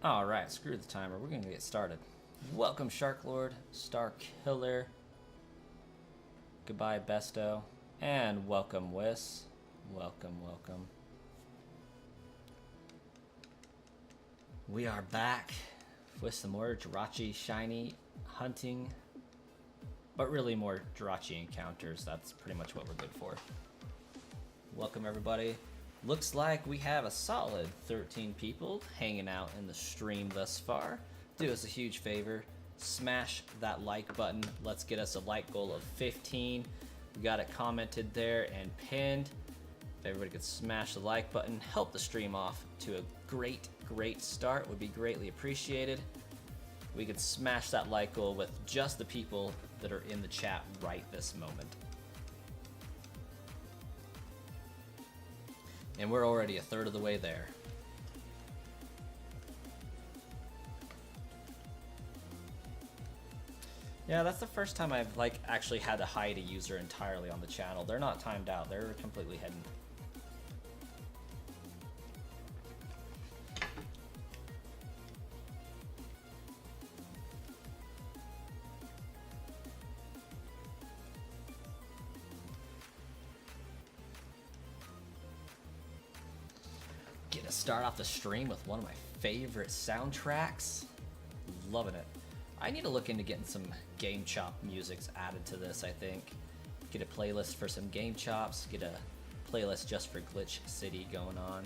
Alright, screw the timer. We're going to get started. Welcome, Shark Lord, Star Killer. Goodbye, Besto. And welcome, Wiss. Welcome, welcome. We are back with some more Jirachi shiny hunting. But really more Jirachi encounters. That's pretty much what we're good for. Welcome, everybody. Looks like we have a solid 13 people hanging out in the stream thus far. Do us a huge favor, smash that like button. Let's get us a like goal of 15. We got it commented there and pinned. If everybody could smash the like button, help the stream off to a great start, would be greatly appreciated. We could smash that like goal with just the people that are in the chat right this moment. And we're already a third of the way there. Yeah, that's the first time I've like actually had to hide a user entirely on the channel. They're not timed out, they're completely hidden. Gonna start off the stream with one of my favorite soundtracks. Loving it. I need to look into getting some Game Chop musics added to this, I think. Get a playlist for some Game Chops, get a playlist just for Glitch City going on.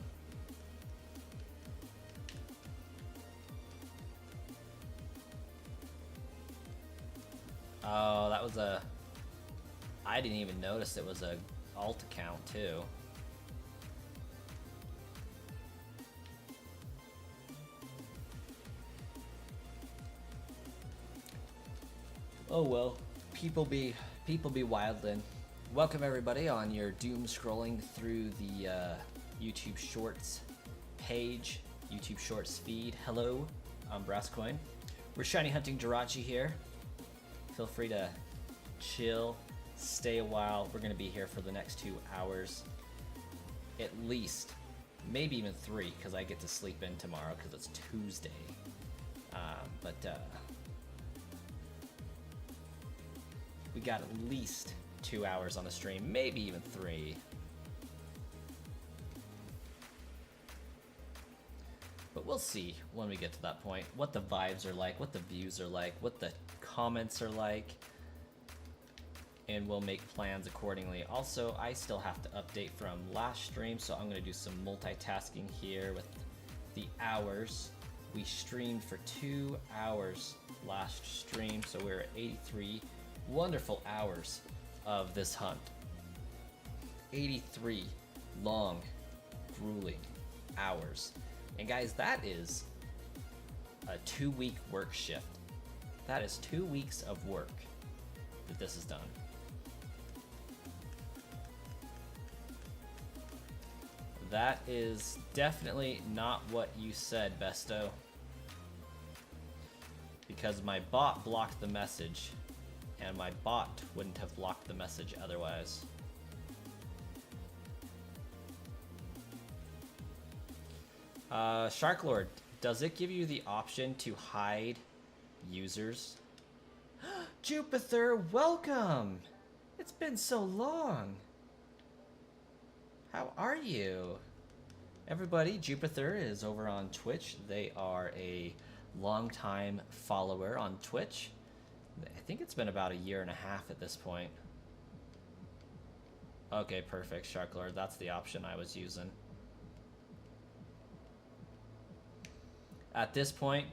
Oh, that was a... I didn't even notice it was a alt account too. Oh well, people be wildin'. Welcome everybody on your doom scrolling through the YouTube Shorts page, YouTube Shorts feed. Hello, I'm Brasscoin. We're shiny hunting Jirachi here. Feel free to chill, stay a while. We're gonna be here for the next 2 hours, at least, maybe even 3, because I get to sleep in tomorrow because it's Tuesday. We got at least 2 hours on the stream, maybe even 3. But we'll see when we get to that point, what the vibes are like, what the views are like, what the comments are like, and we'll make plans accordingly. Also, I still have to update from last stream, so I'm gonna do some multitasking here with the hours. We streamed for 2 hours last stream, so we're at 83 wonderful hours of this hunt. 83 long, grueling hours. And guys, that is a 2-week work shift. That is 2 weeks of work that this is done. That is definitely not what you said, Besto. Because my bot blocked the message, and my bot wouldn't have blocked the message otherwise. Sharklord, does it give you the option to hide users? Jupiter, welcome! It's been so long. How are you? Everybody, Jupiter is over on Twitch. They are a longtime follower on Twitch. I think it's been about 1.5 years at this point. Okay, perfect, Sharklord. That's the option I was using. At this point,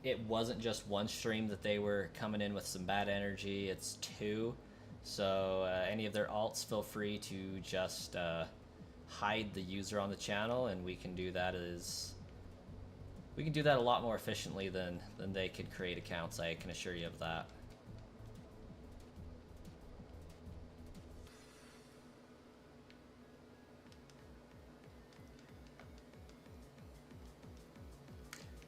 it wasn't just one stream that they were coming in with some bad energy. It's 2. So any of their alts, feel free to just hide the user on the channel, and we can do that a lot more efficiently than they could create accounts. I can assure you of that.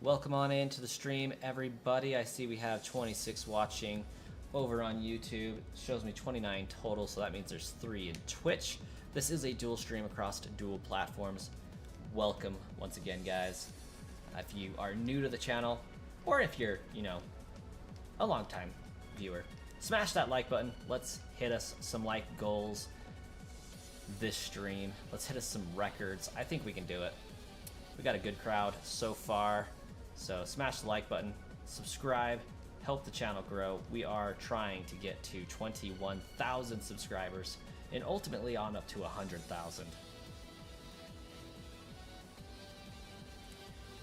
Welcome on into the stream, everybody. I see we have 26 watching over on YouTube. It shows me 29 total, so that means there's 3 in Twitch. This is a dual stream across dual platforms. Welcome once again, guys. If you are new to the channel, or if you're, a long-time viewer, smash that like button. Let's hit us some like goals this stream. Let's hit us some records. I think we can do it. We got a good crowd so far. So smash the like button, subscribe, help the channel grow. We are trying to get to 21,000 subscribers and ultimately on up to 100,000.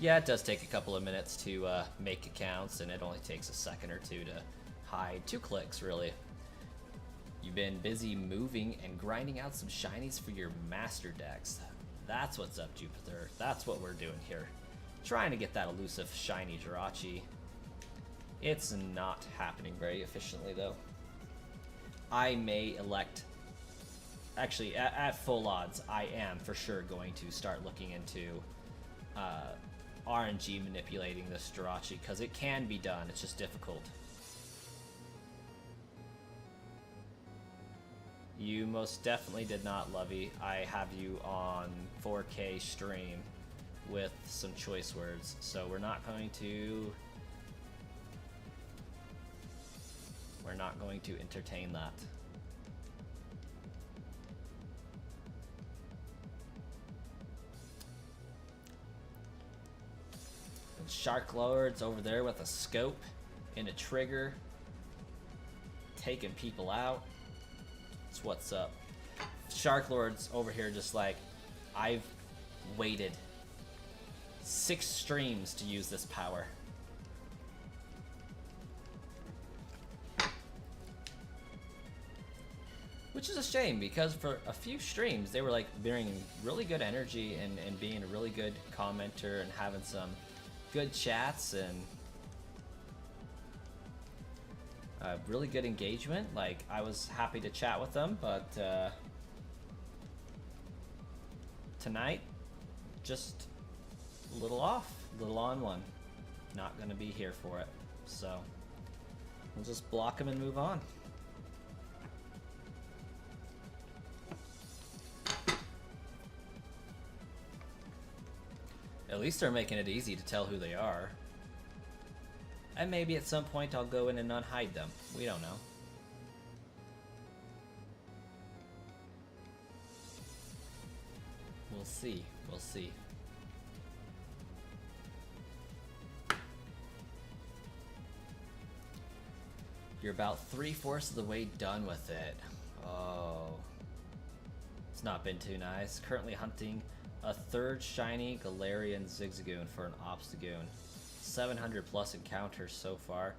Yeah, it does take a couple of minutes to make accounts, and it only takes a second or 2 to hide. 2 clicks, really. You've been busy moving and grinding out some shinies for your master decks. That's what's up, Jupiter. That's what we're doing here. Trying to get that elusive shiny Jirachi. It's not happening very efficiently, though. I may elect actually, at full odds, I am for sure going to start looking into RNG manipulating this Jirachi, because it can be done, it's just difficult. You most definitely did not, Lovey. I have you on 4K stream with some choice words, so we're not going to entertain that. And Shark Lord's over there with a scope and a trigger, taking people out. That's what's up. Shark Lord's over here just like, I've waited 6 streams to use this power. Which is a shame, because for a few streams they were like bringing really good energy and being a really good commenter and having some good chats and really good engagement. Like, I was happy to chat with them, but tonight, just a little off, a little on one. Not gonna be here for it, so we'll just block them and move on. At least they're making it easy to tell who they are. And maybe at some point I'll go in and unhide them. We don't know. We'll see. We'll see. You're about 3/4 of the way done with it. Oh. It's not been too nice. Currently hunting a 3rd shiny Galarian Zigzagoon for an Obstagoon. 700 plus encounters so far.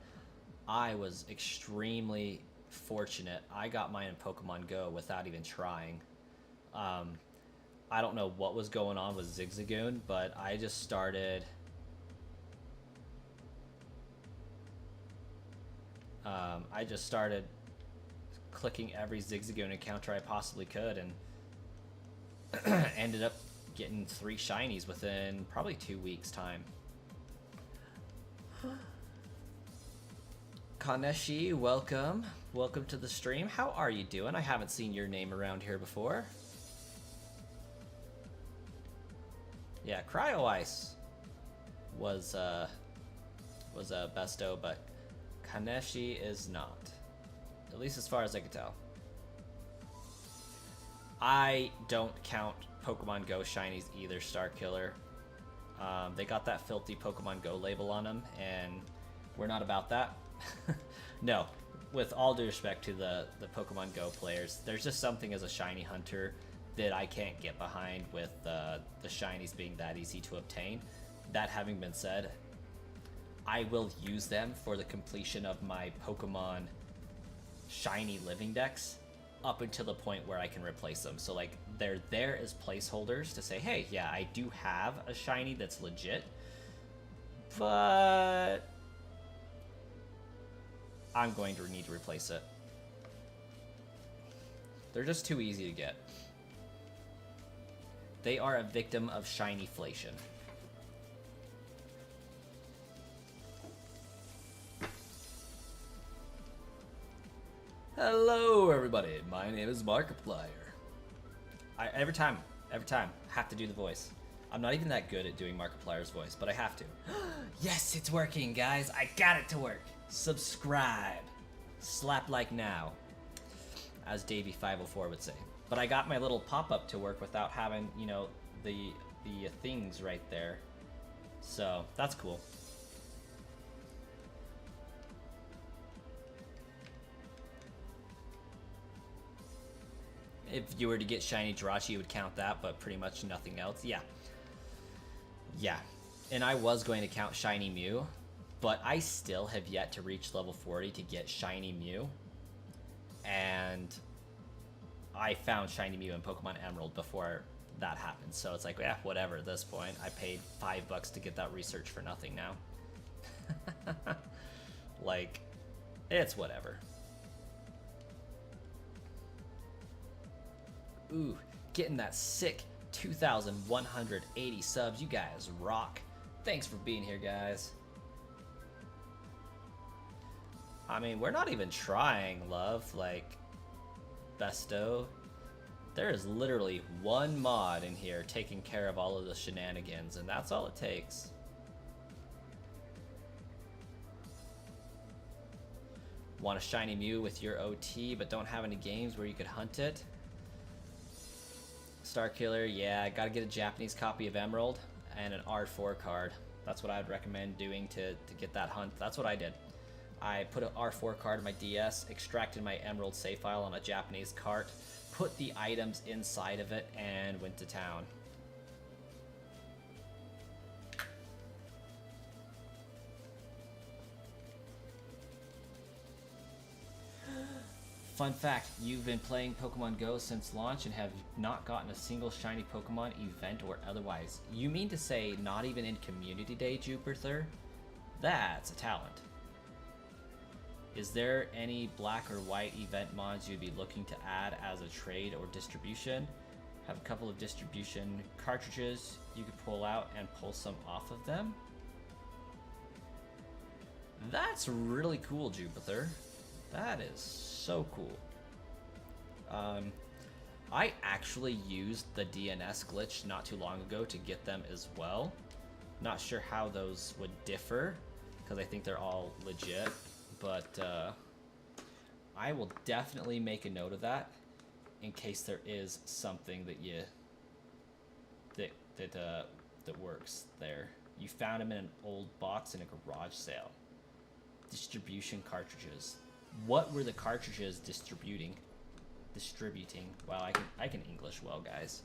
I was extremely fortunate. I got mine in Pokemon Go without even trying. I don't know what was going on with Zigzagoon, but I just started clicking every Zigzagoon encounter I possibly could, and ended up getting 3 shinies within probably 2 weeks time. Kaneshi, welcome. Welcome to the stream. How are you doing? I haven't seen your name around here before. Yeah, Cryo Ice was a besto, but Kaneshi is not. At least as far as I can tell. I don't count Pokemon Go shinies either, Starkiller. They got that filthy Pokemon Go label on them, and we're not about that. No, with all due respect to the Pokemon Go players, there's just something as a shiny hunter that I can't get behind with the shinies being that easy to obtain. That having been said, I will use them for the completion of my Pokemon shiny living decks up until the point where I can replace them. So like, they're there as placeholders to say, hey, yeah, I do have a shiny that's legit, but I'm going to need to replace it. They're just too easy to get. They are a victim of shiny-flation. Hello, everybody. My name is Markiplier. Every time, have to do the voice. I'm not even that good at doing Markiplier's voice, but I have to. Yes, it's working, guys. I got it to work. Subscribe. Slap like now, as Davey504 would say. But I got my little pop-up to work without having, you know, the things right there. So, that's cool. If you were to get shiny Jirachi, you would count that, but pretty much nothing else. Yeah. Yeah. And I was going to count shiny Mew, but I still have yet to reach level 40 to get shiny Mew. And I found shiny Mew in Pokemon Emerald before that happened. So it's like, yeah, whatever at this point. I paid $5 to get that research for nothing now. Like, it's whatever. Ooh, getting that sick 2,180 subs. You guys rock. Thanks for being here, guys. I mean, we're not even trying, love. Like, Besto. There is literally one mod in here taking care of all of the shenanigans, and that's all it takes. Want a shiny Mew with your OT, but don't have any games where you could hunt it? Starkiller, yeah, gotta get a Japanese copy of Emerald and an R4 card. That's what I'd recommend doing to get that hunt. That's what I did. I put an R4 card in my DS, extracted my Emerald save file on a Japanese cart, put the items inside of it, and went to town. Fun fact, you've been playing Pokemon Go since launch and have not gotten a single shiny Pokemon event or otherwise. You mean to say not even in Community Day, Jupiter? That's a talent. Is there any black or white event mods you'd be looking to add as a trade or distribution? Have a couple of distribution cartridges you could pull out and pull some off of them? That's really cool, Jupiter. That is so cool. I actually used the DNS glitch not too long ago to get them as well. Not sure how those would differ, because I think they're all legit, but I will definitely make a note of that in case there is something that that works there. You found them in an old box in a garage sale. Distribution cartridges. What were the cartridges distributing? Wow, I can English well, guys.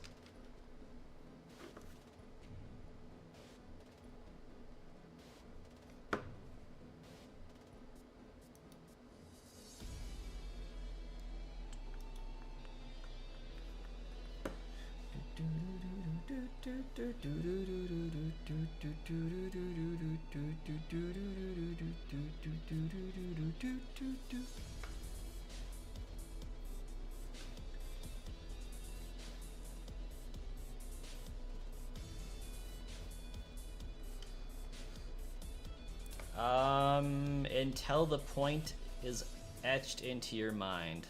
Until the point is etched into your mind.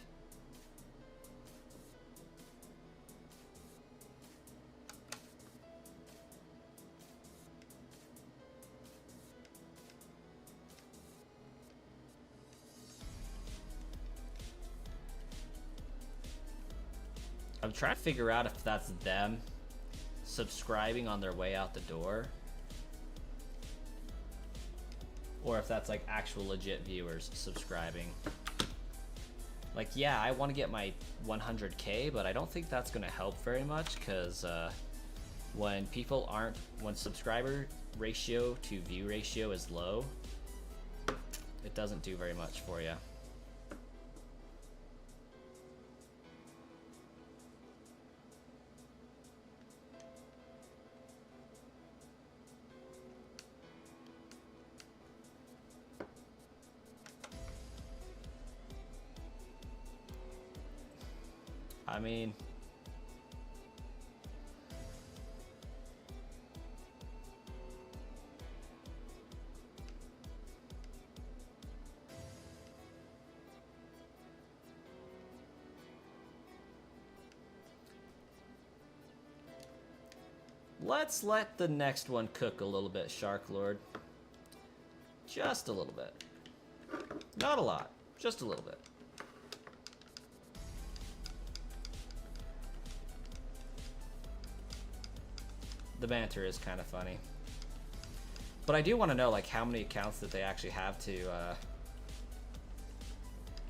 I'm trying to figure out if that's them subscribing on their way out the door, or if that's like actual legit viewers subscribing. Like, yeah, I want to get my 100K, but I don't think that's going to help very much, because when subscriber ratio to view ratio is low, it doesn't do very much for you. I mean, let's let the next one cook a little bit, Shark Lord. Just a little bit. Not a lot, just a little bit. The banter is kind of funny. But I do want to know, like, how many accounts that they actually have to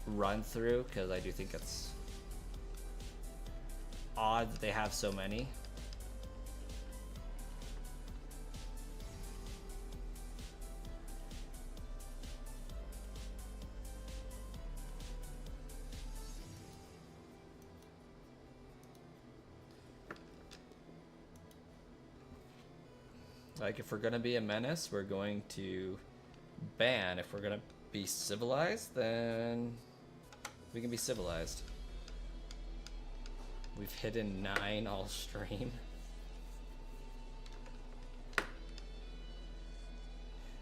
run through, because I do think it's odd that they have so many. Like, if we're gonna be a menace, we're going to ban. If we're gonna be civilized, then we can be civilized. We've hidden 9 all stream.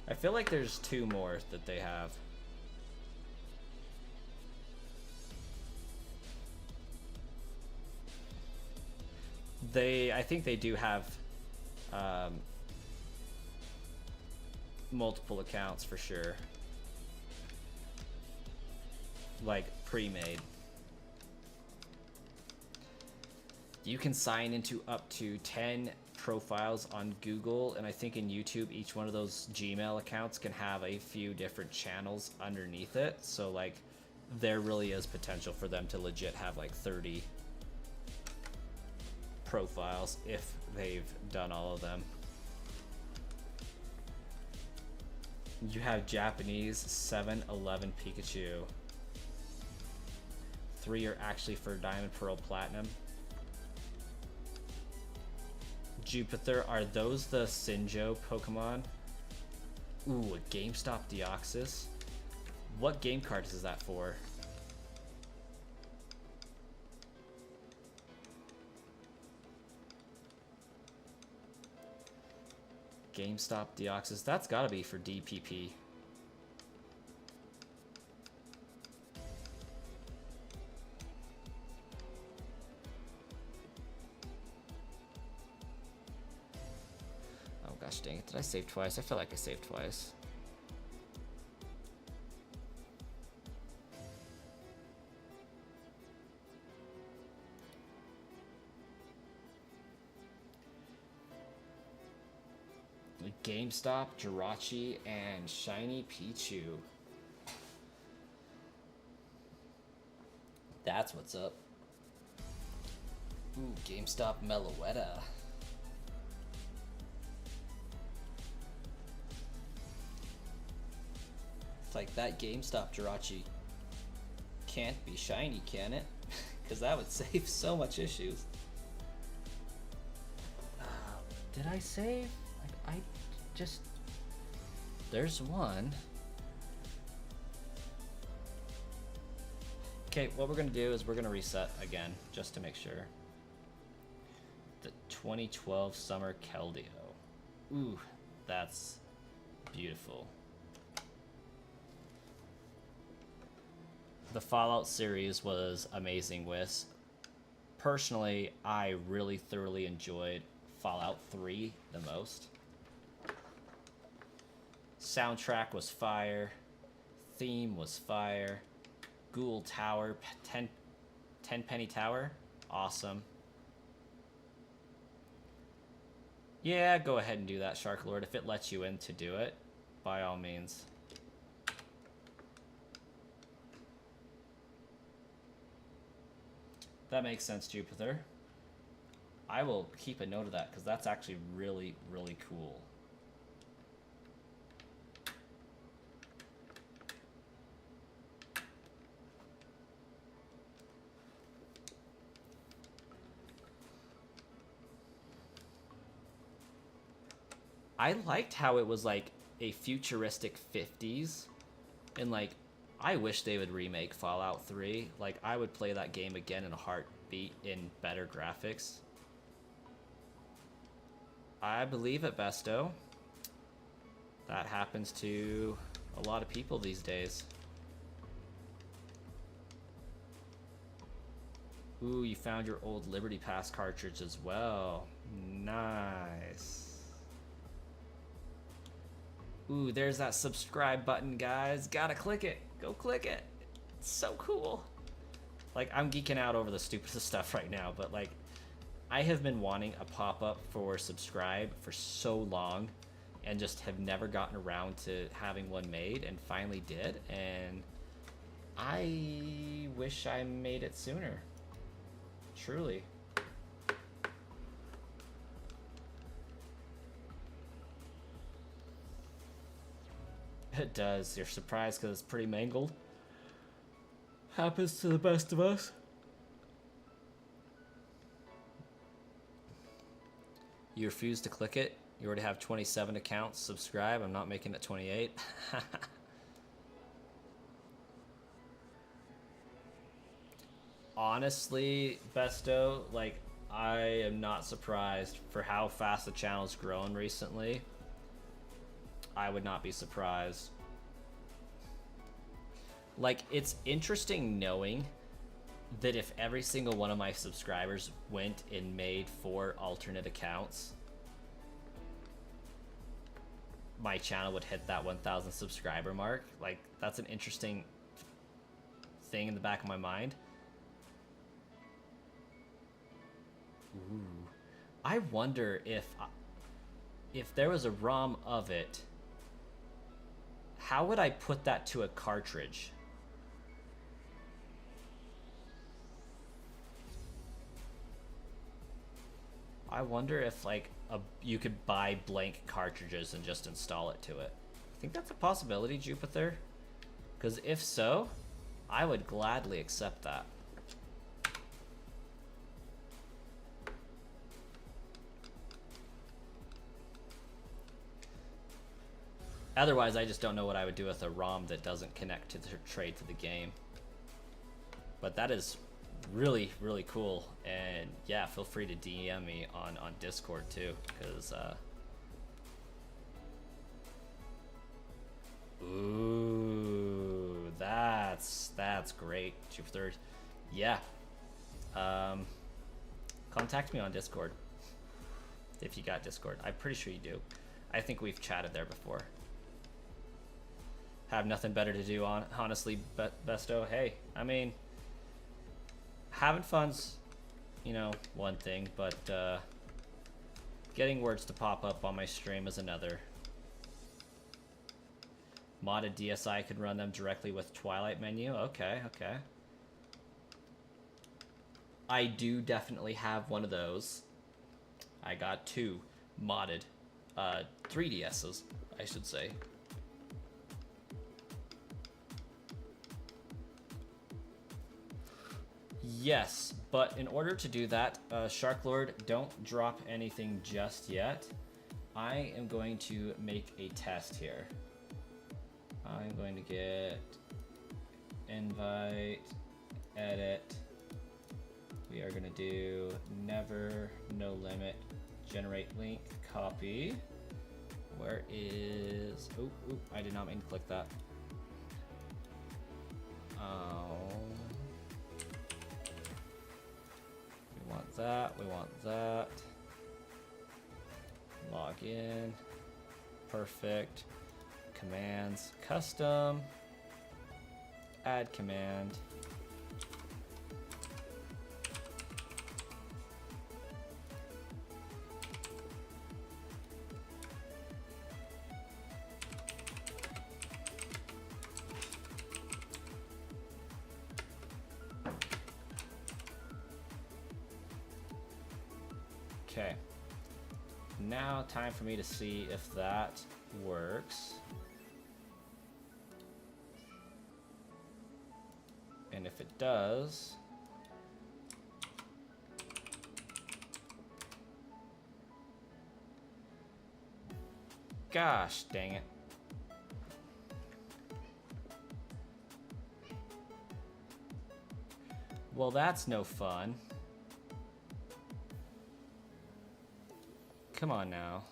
I feel like there's 2 more that they have. I think they do have multiple accounts for sure. Like pre-made. You can sign into up to 10 profiles on Google, and I think in YouTube each one of those Gmail accounts can have a few different channels underneath it. So like there really is potential for them to legit have like 30 profiles if they've done all of them. You have Japanese 7-11 Pikachu. 3 are actually for Diamond, Pearl, Platinum. Jupiter, are those the Sinjo Pokemon? Ooh, a GameStop Deoxys. What game cards is that for? GameStop Deoxys. That's gotta be for DPP. Oh gosh dang it, did I save twice? I feel like I saved twice. GameStop, Jirachi, and Shiny Pichu. That's what's up. Ooh, GameStop Meloetta. It's like that GameStop Jirachi can't be shiny, can it? Because that would save so much issues. Did I save? Like, I just... There's one. Okay, what we're gonna do is we're gonna reset again, just to make sure. The 2012 Summer Keldeo. Ooh, that's beautiful. The Fallout series was amazing with. Personally, I really thoroughly enjoyed Fallout 3 the most. Soundtrack was fire. Theme was fire. Ghoul Tower, 10 Penny Tower, awesome. Yeah, go ahead and do that, Shark Lord. If it lets you in to do it, by all means. That makes sense, Jupiter. I will keep a note of that because that's actually really, really cool. I liked how it was like a futuristic 50s, and like I wish they would remake Fallout 3. Like I would play that game again in a heartbeat in better graphics. I believe it, Besto. That happens to a lot of people these days. Ooh, you found your old Liberty Pass cartridge as well. Nice. Ooh, there's that subscribe button, guys. Gotta click it. Go click it. It's so cool. Like, I'm geeking out over the stupidest stuff right now, but like, I have been wanting a pop-up for subscribe for so long and just have never gotten around to having one made, and finally did, and I wish I made it sooner. Truly. It does. You're surprised because it's pretty mangled. Happens to the best of us. You refuse to click it. You already have 27 accounts. Subscribe. I'm not making it 28. Honestly, Besto, like, I am not surprised for how fast the channel's grown recently. I would not be surprised. Like, it's interesting knowing that if every single one of my subscribers went and made 4 alternate accounts, my channel would hit that 1,000 subscriber mark. Like, that's an interesting thing in the back of my mind. Ooh. I wonder if there was a ROM of it, how would I put that to a cartridge? I wonder if like you could buy blank cartridges and just install it to it. I think that's a possibility, Jupiter. Because if so, I would gladly accept that. Otherwise, I just don't know what I would do with a ROM that doesn't connect to the trade to the game. But that is really, really cool. And yeah, feel free to DM me on Discord too, because ooh, that's great, Jupiter. Yeah. Contact me on Discord if you got Discord. I'm pretty sure you do. I think we've chatted there before. Have nothing better to do, honestly, Besto. Hey, I mean, having fun's, you know, one thing, but getting words to pop up on my stream is another. Modded DSi could run them directly with Twilight menu. Okay, okay. I do definitely have one of those. I got 2 modded 3DSs, I should say. Yes, but in order to do that, Shark Lord, don't drop anything just yet. I am going to make a test here. I'm going to get invite, edit. We are going to do never, no limit, generate link, copy. Where is, oh, I did not mean to click that. We want that, we want that. Log in, perfect. Commands, custom, add command. Okay, now time for me to see if that works. And if it does, gosh dang it. Well, that's no fun. Come on now.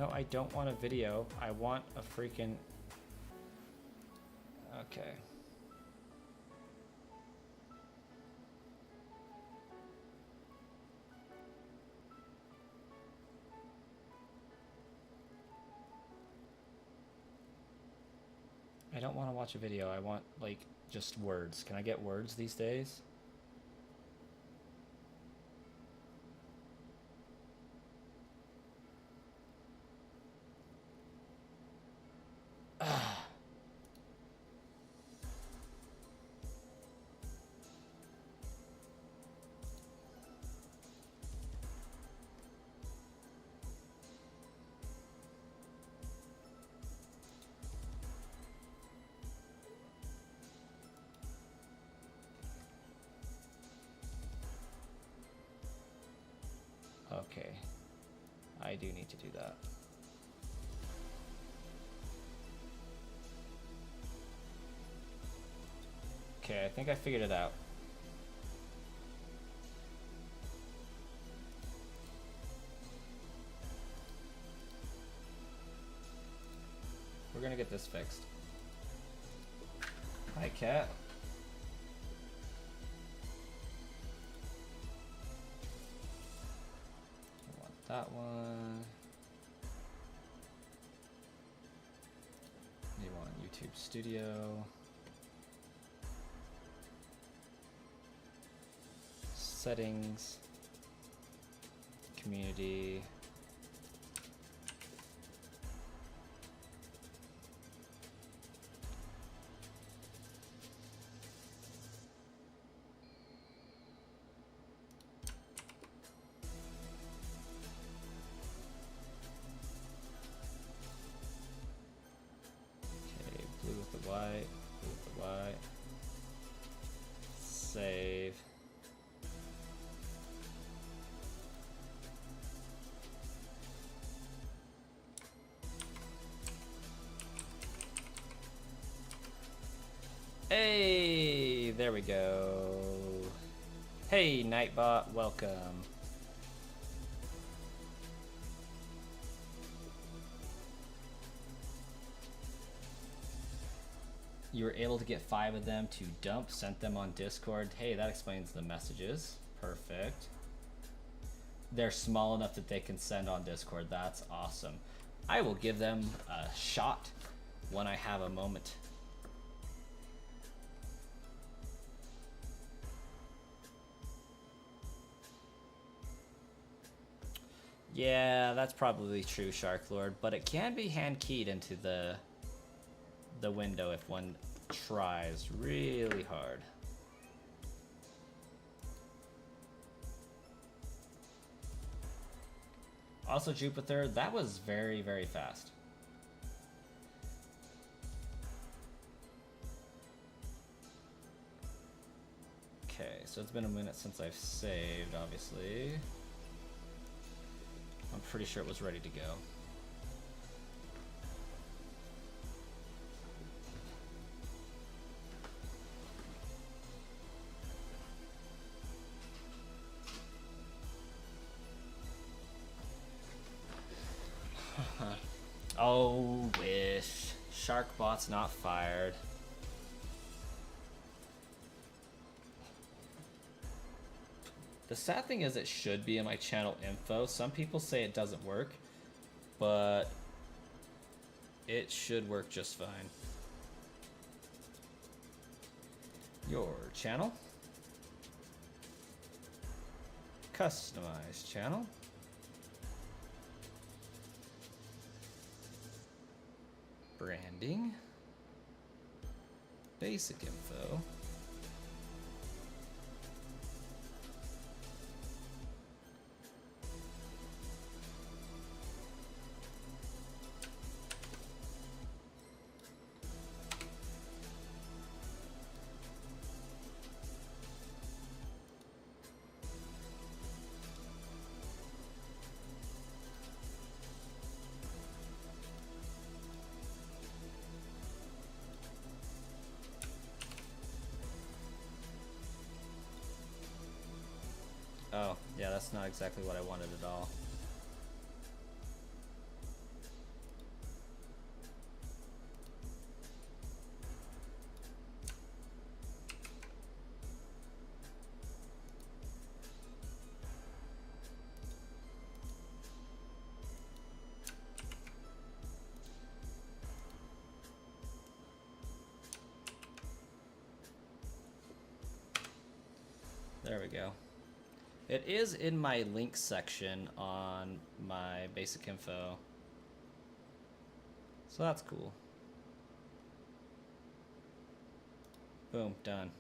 No, I don't want a video. I want a freaking... Okay. I don't want to watch a video. I want, like, just words. Can I get words these days? Okay. I do need to do that. Okay, I think I figured it out. We're gonna get this fixed. Hi, cat. I want that one. You want YouTube Studio. Settings. Community. Blue with the white, blue with the white. Save. Hey, there we go. Hey, Nightbot, welcome. You were able to get 5 of them to dump, sent them on Discord. Hey, that explains the messages. Perfect. They're small enough that they can send on Discord. That's awesome. I will give them a shot when I have a moment. Yeah, that's probably true, Shark Lord, but it can be hand keyed into the window if one tries really hard. Also, Jupiter, that was very, very fast. Okay, so it's been a minute since I've saved, obviously. I'm pretty sure it was ready to go. Oh, wish. Sharkbot's not fired. The sad thing is it should be in my channel info. Some people say it doesn't work, but it should work just fine. Your channel. Customize channel. Branding. Basic info. Oh, yeah, that's not exactly what I wanted at all. There we go. It is in my links section on my basic info. So that's cool. Boom, done.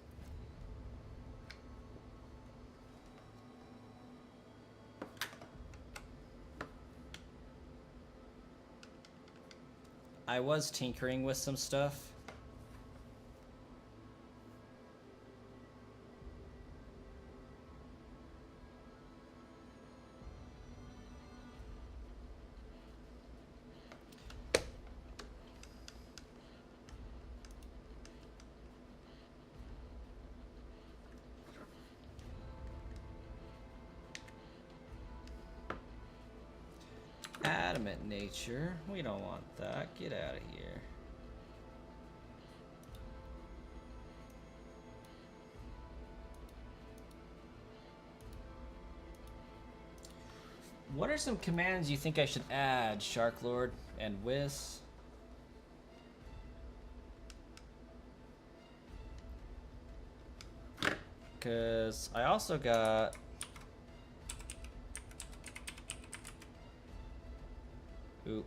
I was tinkering with some stuff. Adamant nature. We don't want that. Get out of here. What are some commands you think I should add, Shark Lord and Whis? Because I also got... Ooh.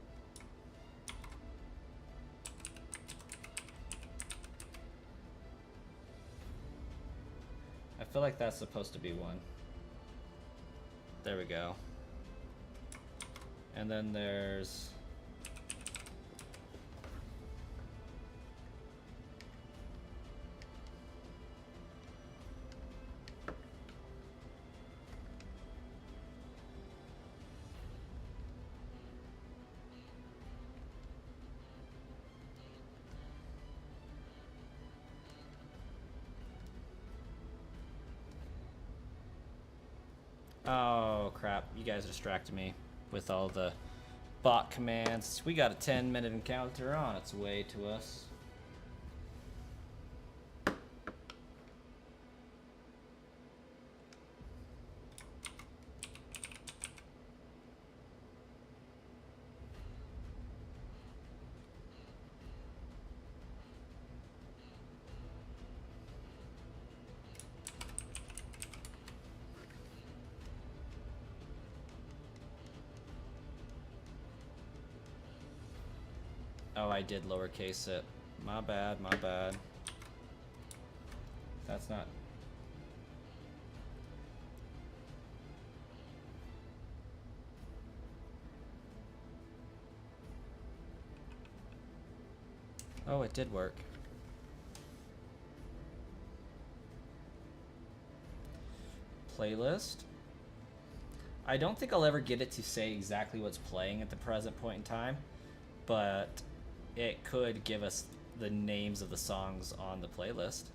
I feel like that's supposed to be one. There we go. And then there's... Oh, crap. You guys distracted me with all the bot commands. We got a 10-minute encounter on its way to us. Oh, I did lowercase it. My bad, my bad. That's not... Oh, it did work. Playlist. I don't think I'll ever get it to say exactly what's playing at the present point in time, but it could give us the names of the songs on the playlist.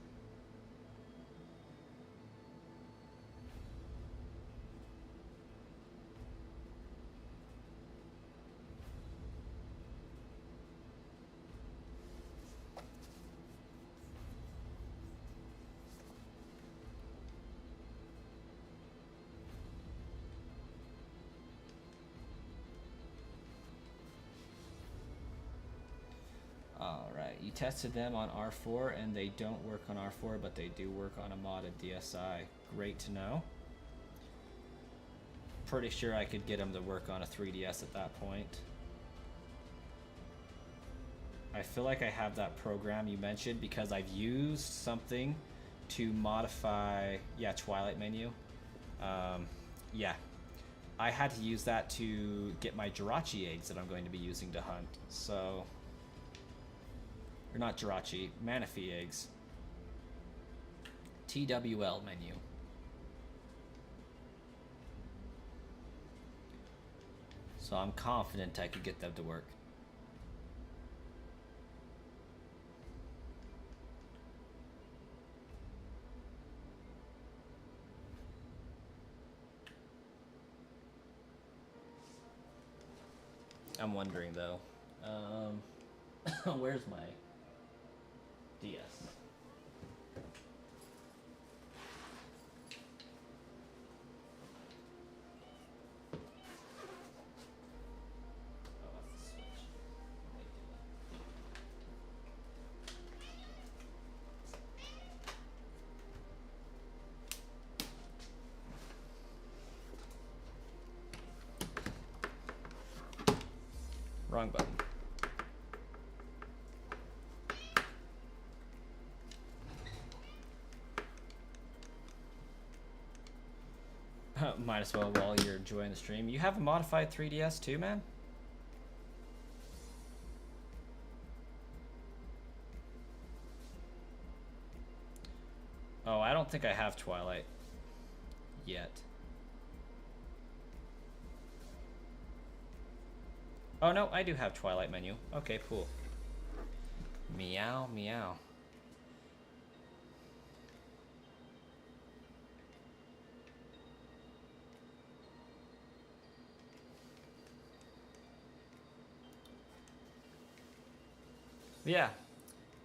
Alright, you tested them on R4 and they don't work on R4, but they do work on a modded DSi. Great to know. Pretty sure I could get them to work on a 3DS at that point. I feel like I have that program you mentioned because I've used something to modify, yeah, Twilight menu. Yeah, I had to use that to get my Jirachi eggs that I'm going to be using to hunt, so... Or not Jirachi, Manaphy eggs. TWL menu. So I'm confident I could get them to work. I'm wondering though. Where's my DS? Wrong button. Might as well while you're enjoying the stream. You have a modified 3DS too, man? Oh, I don't think I have Twilight yet. Oh no, I do have Twilight menu. Okay, cool. Meow, meow. Yeah,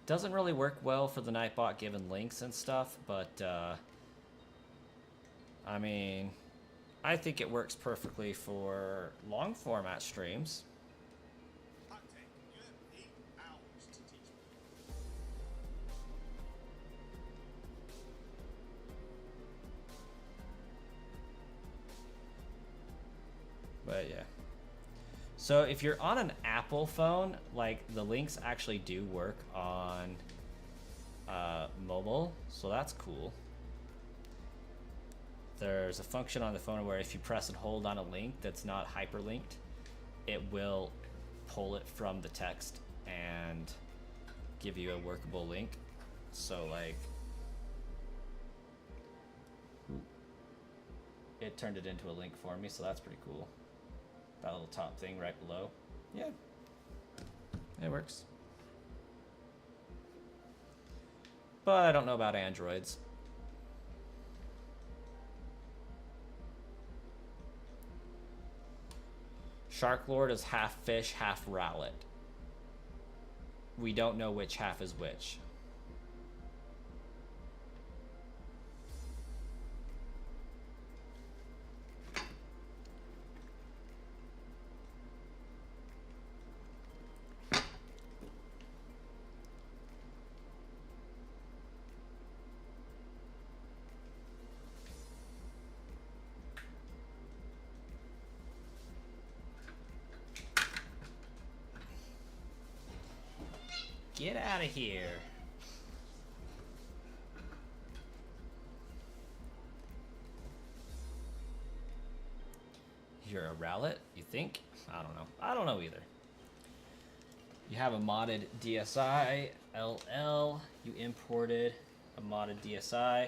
doesn't really work well for the Nightbot given links and stuff, but I mean, I think it works perfectly for long format streams. But yeah. So if you're on an Apple phone, like the links actually do work on mobile, so that's cool. There's a function on the phone where if you press and hold on a link that's not hyperlinked, it will pull it from the text and give you a workable link. So like, it turned it into a link for me, so that's pretty cool. That little top thing right below. Yeah, it works. But I don't know about Androids. Shark Lord is half fish, half rowlet. We don't know which half is which. Get out of here. You're a rowlet, you think? I don't know. I don't know either. You have a modded DSi LL. You imported a modded DSi,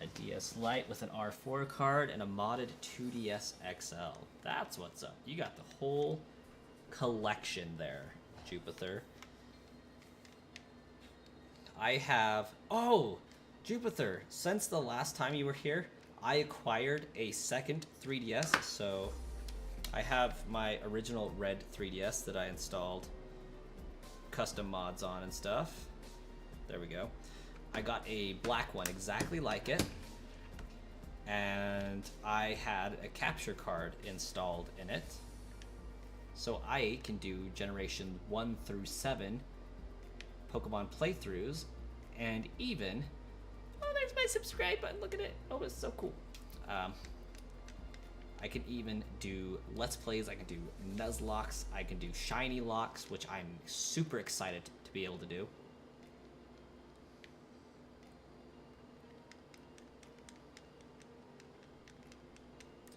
a DS Lite with an R4 card, and a modded 2DS XL. That's what's up. You got the whole collection there, Jupiter. I have... Oh! Jupiter, since the last time you were here, I acquired a second 3DS, so I have my original red 3DS that I installed custom mods on and stuff. There we go. I got a black one exactly like it, and I had a capture card installed in it, so I can do generation 1 through 7 Pokemon playthroughs, and even... Oh, there's my subscribe button, look at it. Oh, it's so cool. I can even do Let's Plays, I can do Nuzlocks, I can do Shiny Locks, which I'm super excited to be able to do.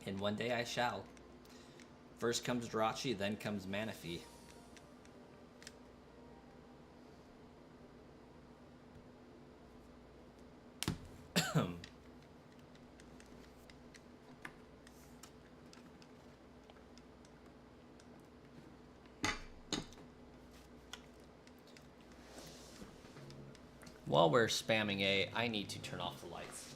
And one day I shall. First comes Jirachi, then comes Manaphy. While we're spamming A, I need to turn off the lights.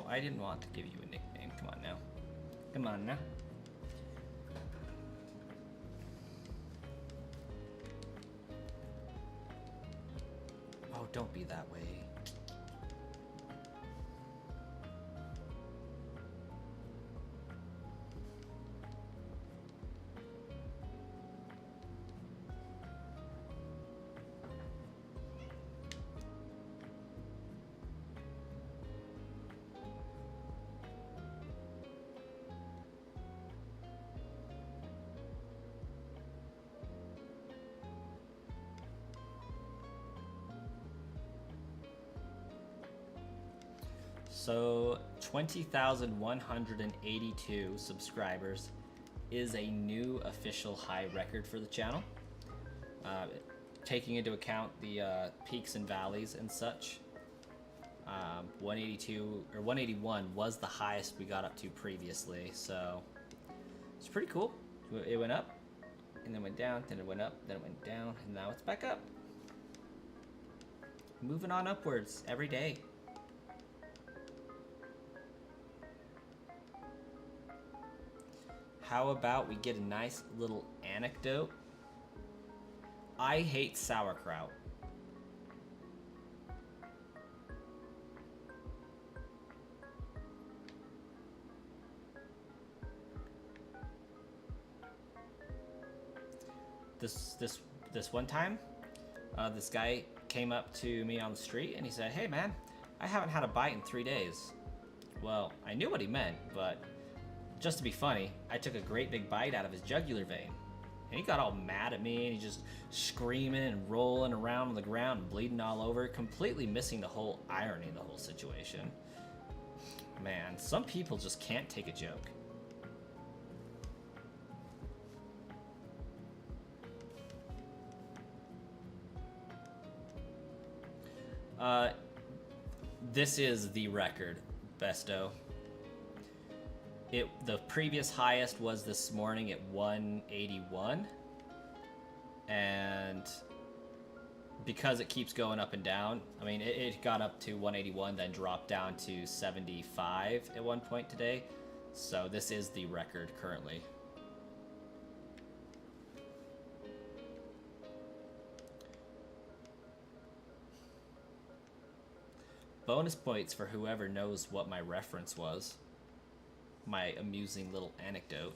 I didn't want to give you a nickname. Come on now. Come on now. Don't be that way. So 20,182 subscribers is a new official high record for the channel. Taking into account the peaks and valleys and such, 182 or 181 was the highest we got up to previously. So it's pretty cool. It went up and then went down, then it went up, then it went down, and now it's back up. Moving on upwards every day. How about we get a nice little anecdote? I hate sauerkraut. This one time, this guy came up to me on the street and he said, "Hey man, I haven't had a bite in 3 days." Well, I knew what he meant, but just to be funny, I took a great big bite out of his jugular vein. And he got all mad at me, and he just screaming and rolling around on the ground and bleeding all over, completely missing the whole irony of the whole situation. Man, some people just can't take a joke. This is the record, Besto. The previous highest was this morning at 181, and because it keeps going up and down, I mean, it got up to 181, then dropped down to 75 at one point today, so this is the record currently. Bonus points for whoever knows what my reference was. My amusing little anecdote.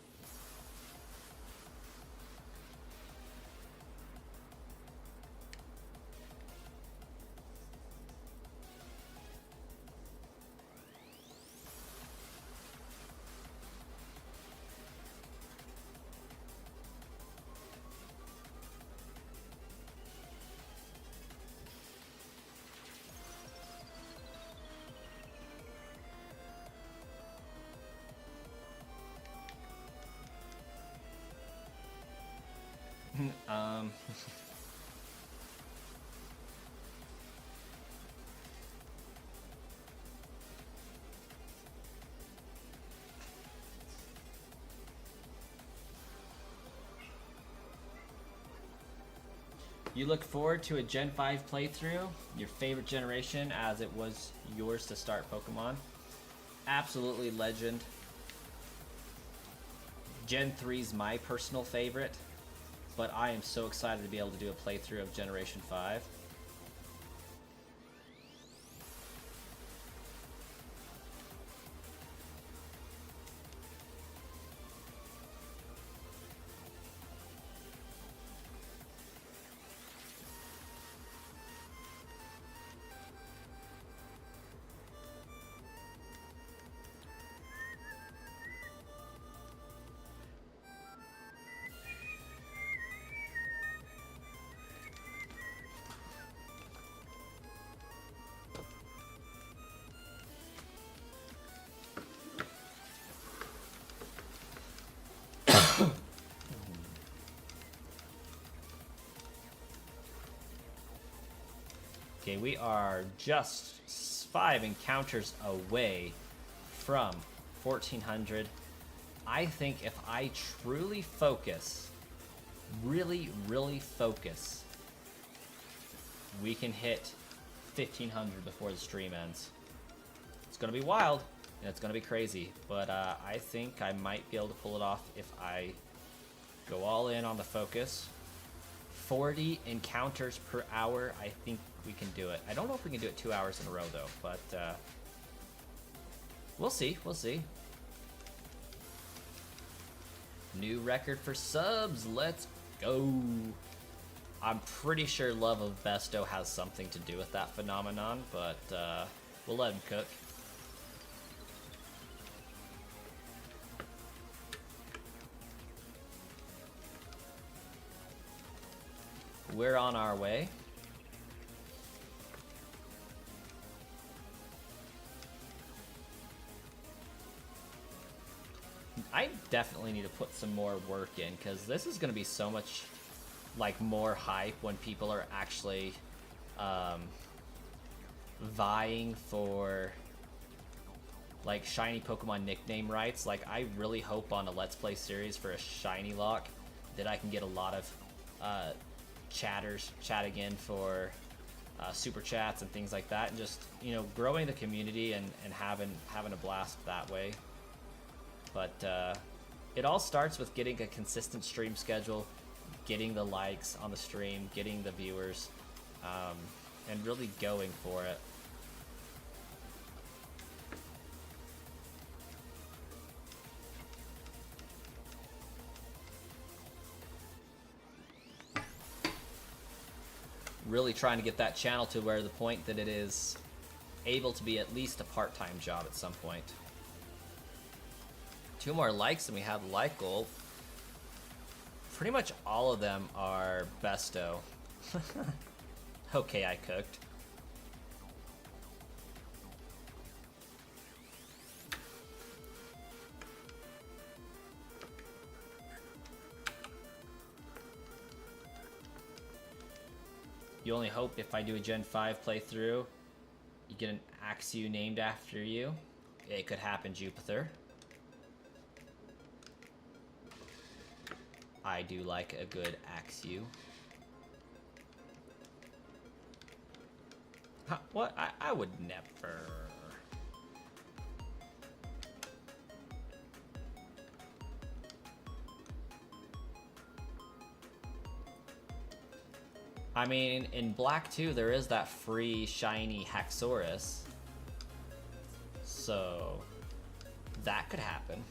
You look forward to a Gen 5 playthrough, your favorite generation as it was yours to start Pokemon. Absolutely legend. Gen 3's my personal favorite, but I am so excited to be able to do a playthrough of Generation 5. Okay, we are just 5 encounters away from 1400. I think if I truly focus, really focus, we can hit 1500 before the stream ends. It's gonna be wild and it's gonna be crazy, but I think I might be able to pull it off if I go all in on the focus, 40 encounters per hour, I think we can do it. I don't know if we can do it 2 hours in a row, though, but we'll see. We'll see. New record for subs. Let's go. I'm pretty sure Love of Besto has something to do with that phenomenon, but we'll let him cook. We're on our way. I definitely need to put some more work in, because this is going to be so much like more hype when people are actually vying for like shiny Pokemon nickname rights. Like, I really hope on a Let's Play series for a shiny lock that I can get a lot of chatters chatting in for super chats and things like that, and just, you know, growing the community and having a blast that way. But it all starts with getting a consistent stream schedule, getting the likes on the stream, getting the viewers, and really going for it. Really trying to get that channel to where the point that it is able to be at least a part-time job at some point. 2 more likes and we have the like goal. Pretty much all of them are Besto. Okay, I cooked. You only hope if I do a Gen 5 playthrough, you get an Axew named after you. It could happen, Jupiter. I do like a good Axew. Huh, what? I would never. I mean, in Black 2, there is that free shiny Haxorus. So, that could happen.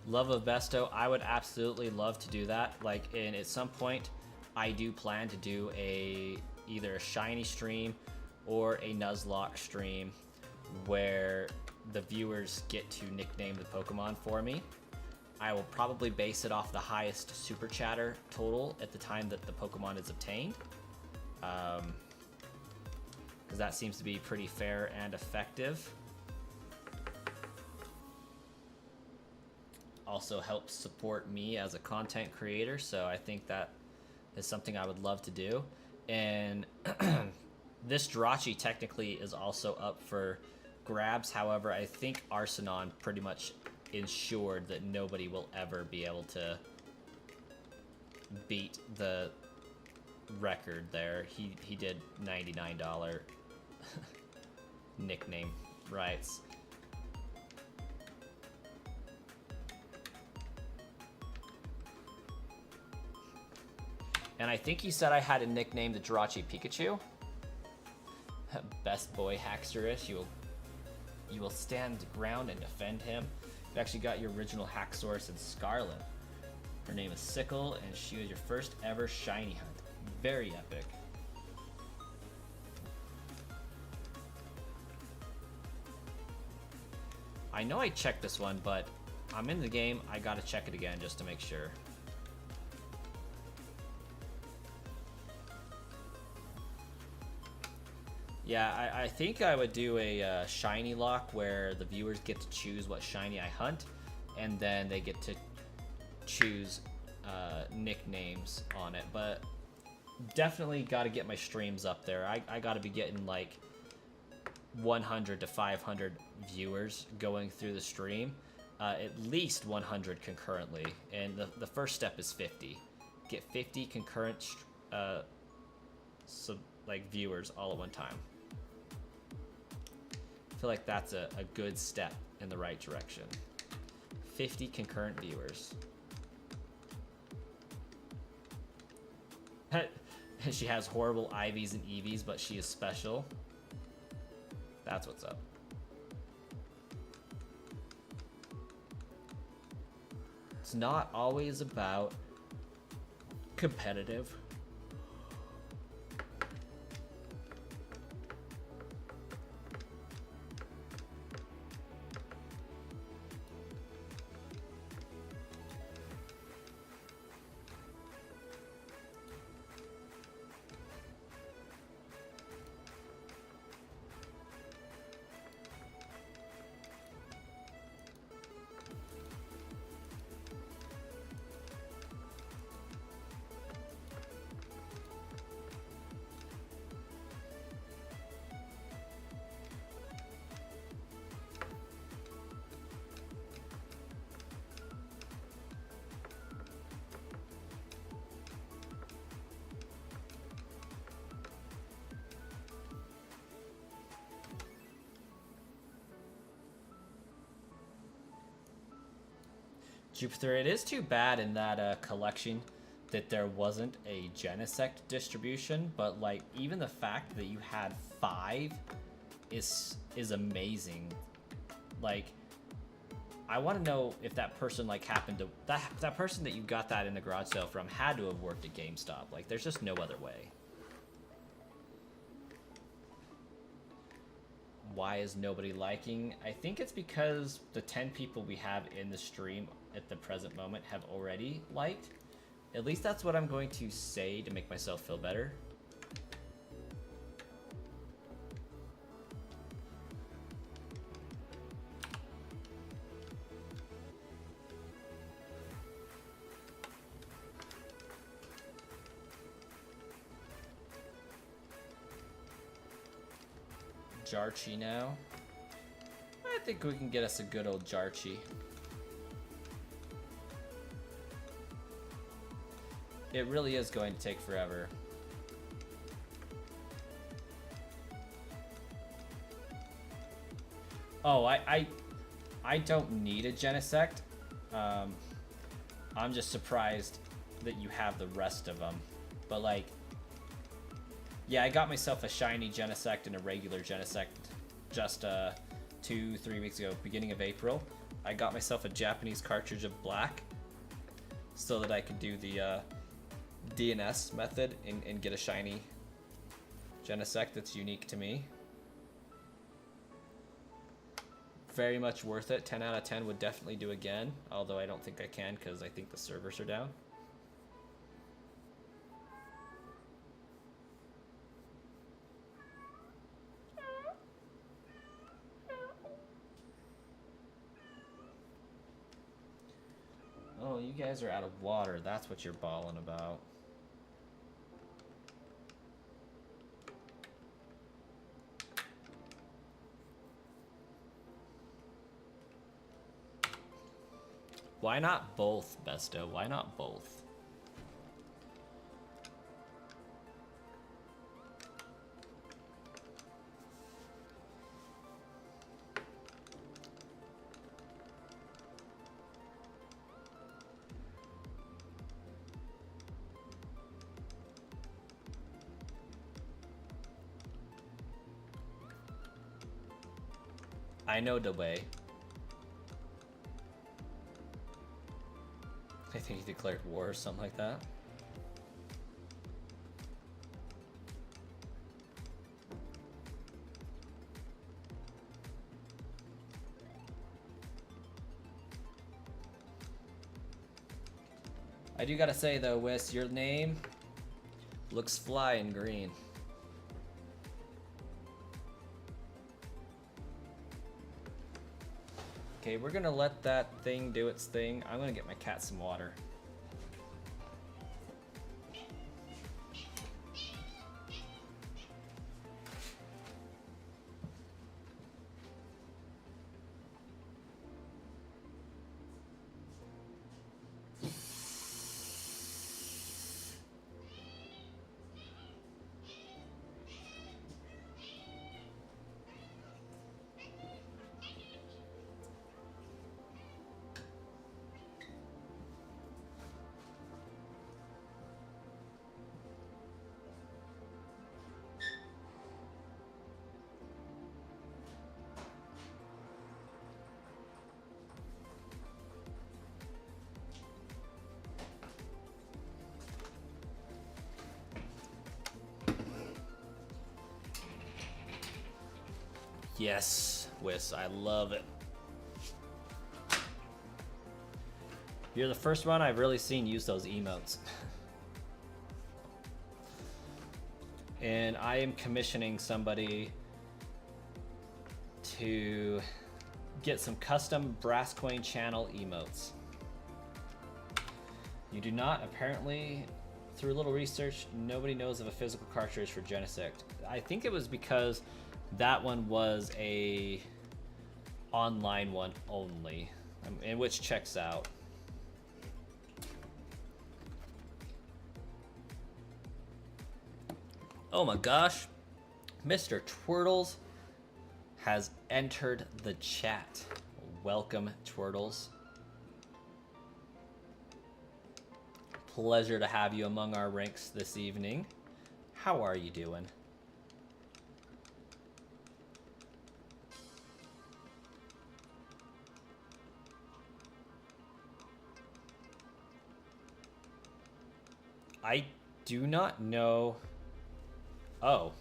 Love of Besto, I would absolutely love to do that. Like, and at some point, I do plan to do either a shiny stream or a Nuzlocke stream where the viewers get to nickname the Pokemon for me. I will probably base it off the highest super chatter total at the time that the Pokemon is obtained, because that seems to be pretty fair and effective. Also helps support me as a content creator, so I think that is something I would love to do. And this Jirachi technically is also up for grabs. However, I think Arsenon pretty much ensured that nobody will ever be able to beat the record there. He did $99 nickname rights. And I think he said I had to nickname the Jirachi Pikachu. Best boy Haxorus, you will stand ground and defend him. You actually got your original Haxorus in Scarlet. Her name is Sickle, and she was your first ever shiny hunt. Very epic. I know I checked this one, but I'm in the game. I gotta check it again just to make sure. Yeah, I think I would do a shiny lock where the viewers get to choose what shiny I hunt, and then they get to choose nicknames on it. But definitely got to get my streams up there. I got to be getting like 100 to 500 viewers going through the stream. at least 100 concurrently, and the first step is 50. Get 50 concurrent viewers all at one time. I feel like that's a good step in the right direction. 50 concurrent viewers. She has horrible IVs and EVs, but she is special. That's what's up. It's not always about competitive. Jupiter, it is too bad in that collection that there wasn't a Genesect distribution, but like even the fact that you had 5 is amazing. Like, I want to know if that person like happened to that person that you got that in the garage sale from had to have worked at GameStop. Like, there's just no other way. Why is nobody liking? I think it's because the 10 people we have in the stream at the present moment have already liked. At least that's what I'm going to say to make myself feel better. Jirachi now. I think we can get us a good old Jirachi. It really is going to take forever. Oh, I don't need a Genesect. I'm just surprised that you have the rest of them. But like, yeah, I got myself a shiny Genesect and a regular Genesect just 2-3 weeks ago, beginning of April. I got myself a Japanese cartridge of black so that I could do the DNS method and get a shiny Genesect that's unique to me. Very much worth it. 10 out of 10 would definitely do again, although I don't think I can because I think the servers are down. Oh, you guys are out of water. That's what you're bawling about. Why not both, Besto? Why not both? I know the way. I think he declared war or something like that. I do gotta say though, Wes, your name looks fly in green. Okay, we're gonna let that thing do its thing. I'm gonna get my cat some water. Yes, Wiss, I love it. You're the first one I've really seen use those emotes. And I am commissioning somebody to get some custom brass coin channel emotes. You do not, apparently, through a little research, nobody knows of a physical cartridge for Genesect. I think it was because that one was a online one only, and which checks out. Oh my gosh, Mr. Twirtles has entered the chat. Welcome, Twirtles. Pleasure to have you among our ranks this evening. How are you doing? I do not know. Oh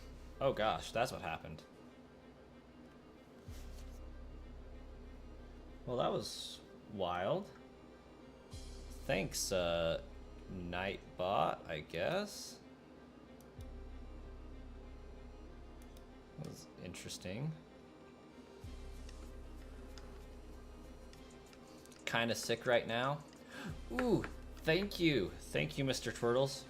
gosh, that's what happened. Well, that was wild. Thanks, Nightbot, I guess. That was interesting. Kind of sick right now. Ooh, thank you. Thank you, Mr. Turtles.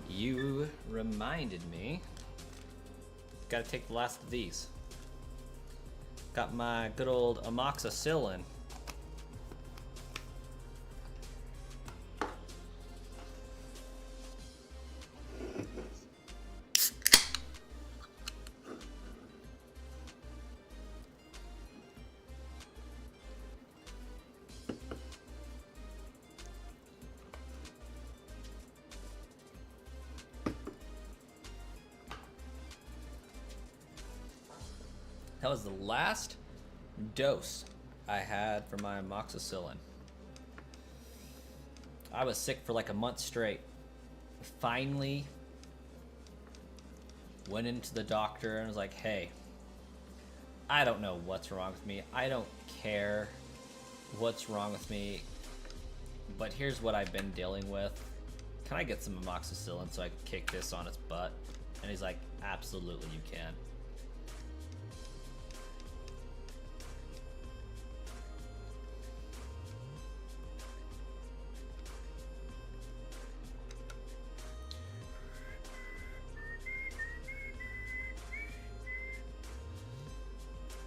You reminded me. Gotta take the last of these. Got my good old amoxicillin. That was the last dose I had for my amoxicillin. I was sick for like a month straight. Finally went into the doctor and was like, hey, I don't know what's wrong with me. I don't care what's wrong with me, but here's what I've been dealing with. Can I get some amoxicillin so I can kick this on its butt? And he's like, absolutely you can.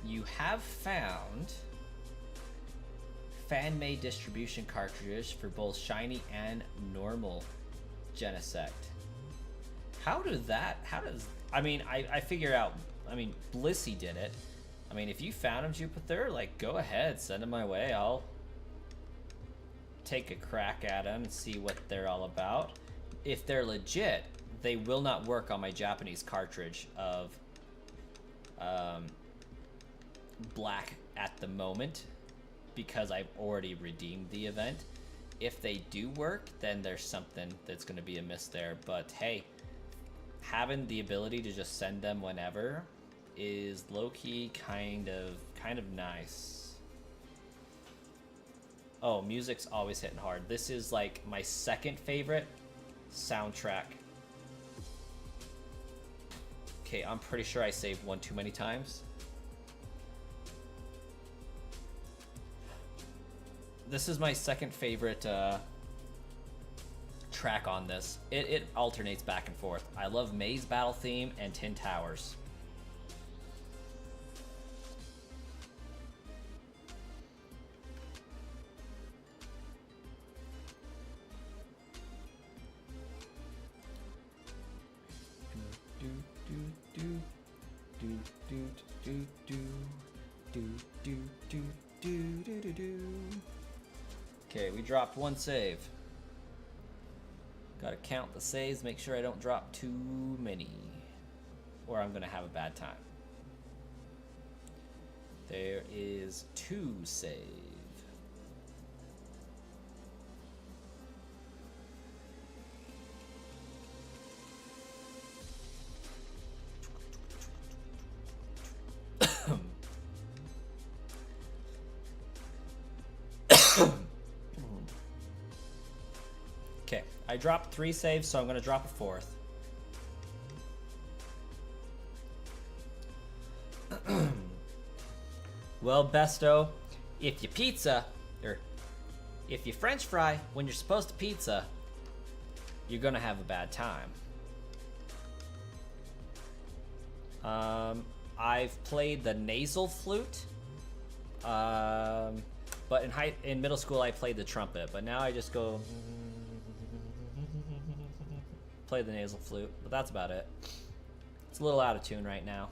You have found fan-made distribution cartridges for both shiny and normal Genesect. How does, I mean, I figure out, I mean, Blissey did it. I mean, if you found them, Jupiter, like, go ahead, send them my way. I'll take a crack at them and see what they're all about. If they're legit, they will not work on my Japanese cartridge of black at the moment because I've already redeemed the event. If they do work, then there's something that's going to be amiss there. But hey, having the ability to just send them whenever is low-key kind of nice. Oh, music's always hitting hard. This is like my second favorite soundtrack. Okay, I'm pretty sure I saved one too many times. This is my second favorite track on this. It alternates back and forth. I love Maze Battle Theme and Tin Towers. Okay, we dropped one save. Gotta count the saves, make sure I don't drop too many, or I'm gonna have a bad time. There is 2 save. I dropped 3 saves, so I'm going to drop a 4th. Well, Besto, if you pizza, or if you French fry when you're supposed to pizza, you're going to have a bad time. I've played the nasal flute, but in middle school I played the trumpet, but now I just go play the nasal flute, but that's about it. It's a little out of tune right now.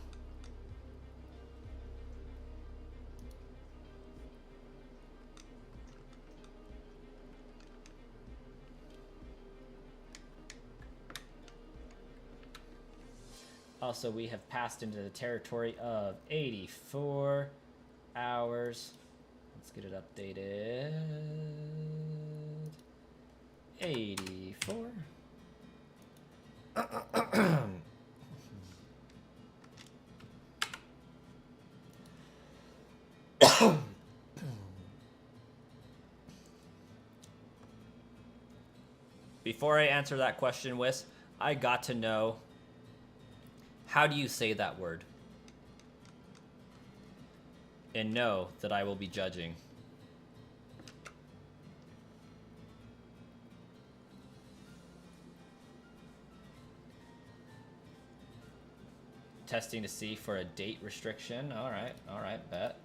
Also, we have passed into the territory of 84 hours. Let's get it updated. 84. Before I answer that question, Wiss, I got to know, how do you say that word? And know that I will be judging. Testing to see for a date restriction. All right, bet.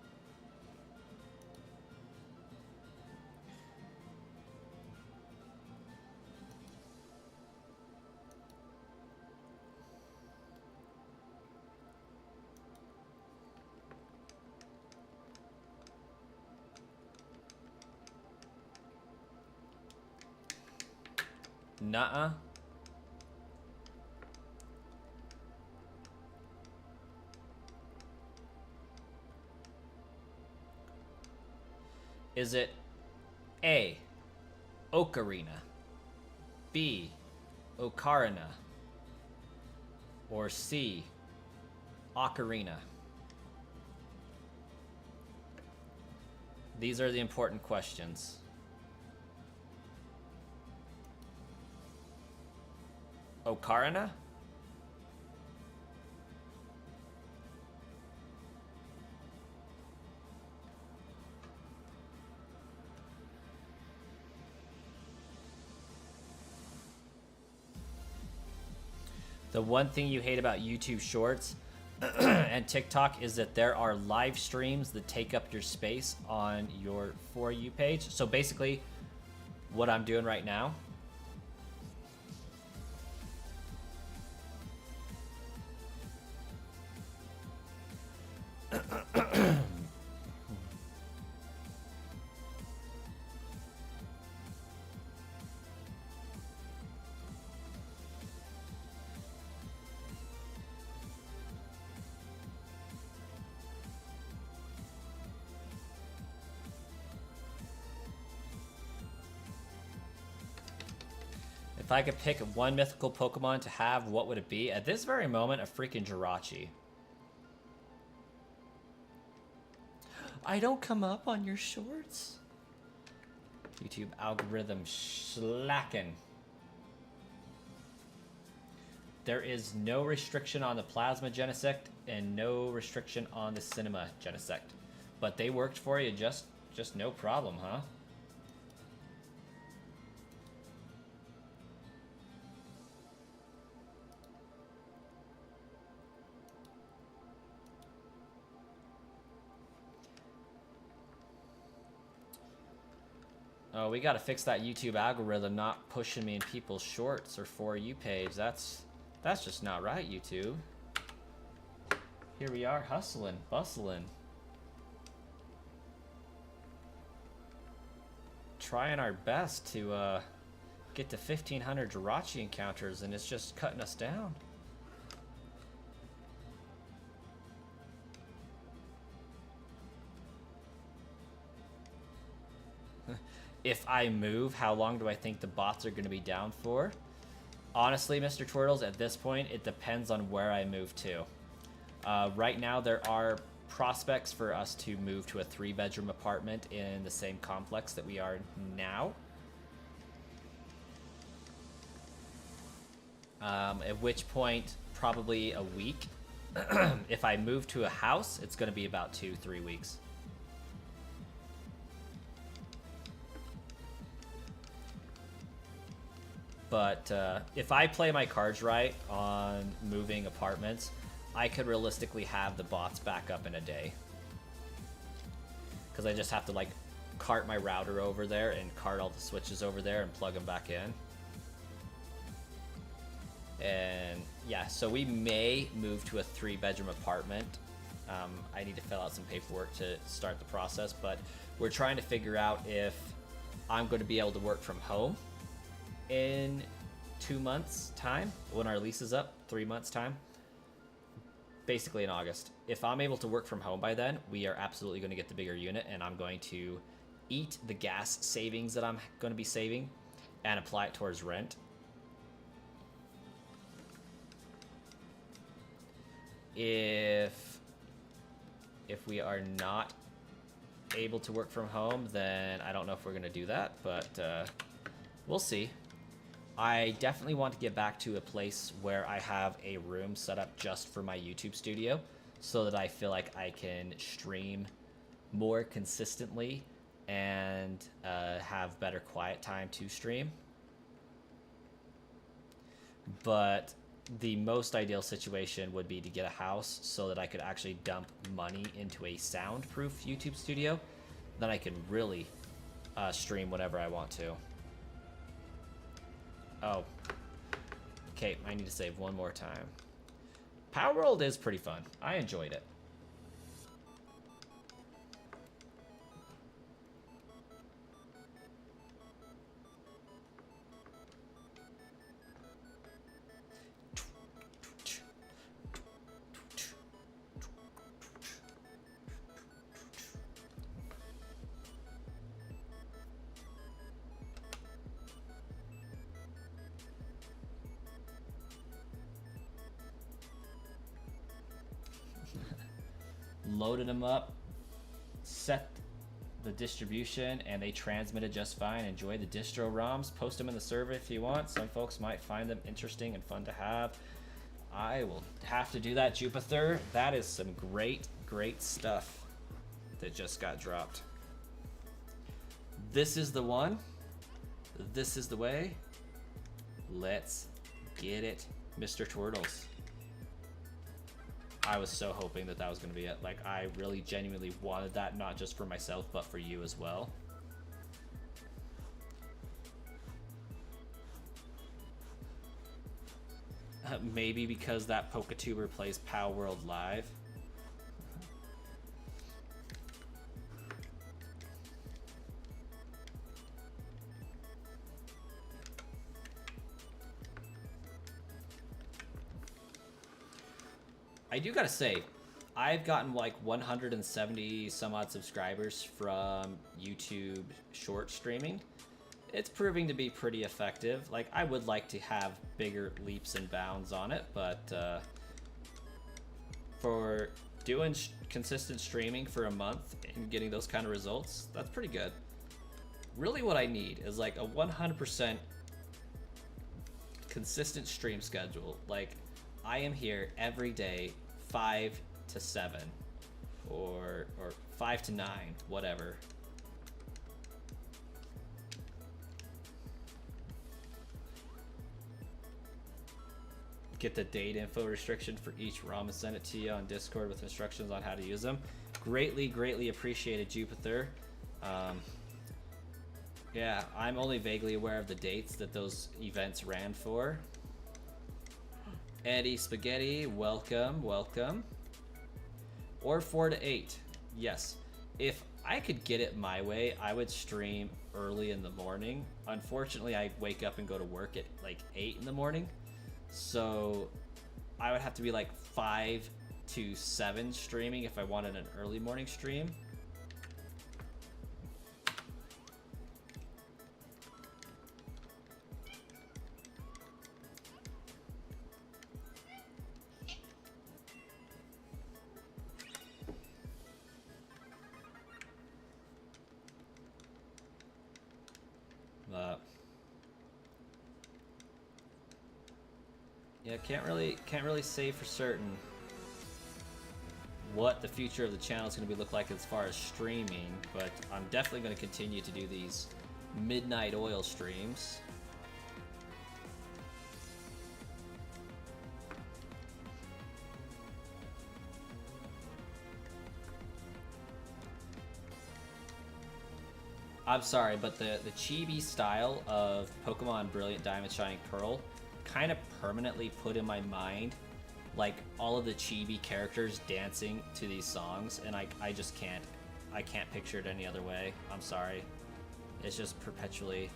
Nuh-uh. Is it A, ocarina, B, ocarina, or C, ocarina? These are the important questions. Ocarina? The one thing you hate about YouTube Shorts and TikTok is that there are live streams that take up your space on your For You page. So basically, what I'm doing right now, if I could pick one mythical Pokemon to have, what would it be? At this very moment, a freaking Jirachi. I don't come up on your shorts? YouTube algorithm slacking. There is no restriction on the Plasma Genesect and no restriction on the Cinema Genesect. But they worked for you just no problem, huh? Oh, we gotta fix that YouTube algorithm not pushing me in people's shorts or For You page. That's just not right, YouTube. Here we are, hustling, bustling. Trying our best to get to 1,500 Jirachi encounters, and it's just cutting us down. If I move, how long do I think the bots are going to be down for? Honestly, Mr. Twirtles, at this point, it depends on where I move to. Right now, there are prospects for us to move to a 3-bedroom apartment in the same complex that we are now. At which point, probably a week. If I move to a house, it's going to be about 2-3 weeks. But if I play my cards right on moving apartments, I could realistically have the bots back up in a day. Because I just have to like cart my router over there and cart all the switches over there and plug them back in. And yeah, so we may move to a 3-bedroom apartment. I need to fill out some paperwork to start the process, but we're trying to figure out if I'm going to be able to work from home in 2 months time when our lease is up, 3 months time, basically in August. If I'm able to work from home by then, we are absolutely going to get the bigger unit, and I'm going to eat the gas savings that I'm going to be saving and apply it towards rent. If we are not able to work from home, then I don't know if we're going to do that, but we'll see. I definitely want to get back to a place where I have a room set up just for my YouTube studio so that I feel like I can stream more consistently and have better quiet time to stream. But the most ideal situation would be to get a house so that I could actually dump money into a soundproof YouTube studio. Then I can really stream whenever I want to. Oh. Okay, I need to save one more time. Palworld is pretty fun. I enjoyed it. Loaded them up, set the distribution, and they transmitted just fine. Enjoy the distro ROMs. Post them in the server if you want. Some folks might find them interesting and fun to have. I will have to do that, Jupiter. That is some great, great stuff that just got dropped. This is the one. This is the way. Let's get it, Mr. Turtles. I was so hoping that that was going to be it. Like, I really genuinely wanted that, not just for myself, but for you as well. Maybe because that Poketuber plays Palworld live. I do gotta say, I've gotten like 170 some odd subscribers from YouTube short streaming. It's proving to be pretty effective. Like, I would like to have bigger leaps and bounds on it, but for doing consistent streaming for a month and getting those kind of results, that's pretty good. Really what I need is like a 100% consistent stream schedule. Like, I am here every day, 5 to 7 or 5 to 9, whatever. Get the date info restriction for each ROM and send it to you on Discord with instructions on how to use them. Greatly, greatly appreciated, Jupiter. Yeah, I'm only vaguely aware of the dates that those events ran for. Eddie Spaghetti, welcome, welcome. Or 4 to 8, yes. If I could get it my way, I would stream early in the morning. Unfortunately, I wake up and go to work at like 8 in the morning. So I would have to be like 5 to 7 streaming if I wanted an early morning stream. Yeah, can't really say for certain what the future of the channel is going to be look like as far as streaming, but I'm definitely going to continue to do these midnight oil streams. I'm sorry, but the chibi style of Pokemon Brilliant Diamond Shining Pearl kind of permanently put in my mind like all of the chibi characters dancing to these songs, and I just can't picture it any other way. I'm sorry. It's just perpetually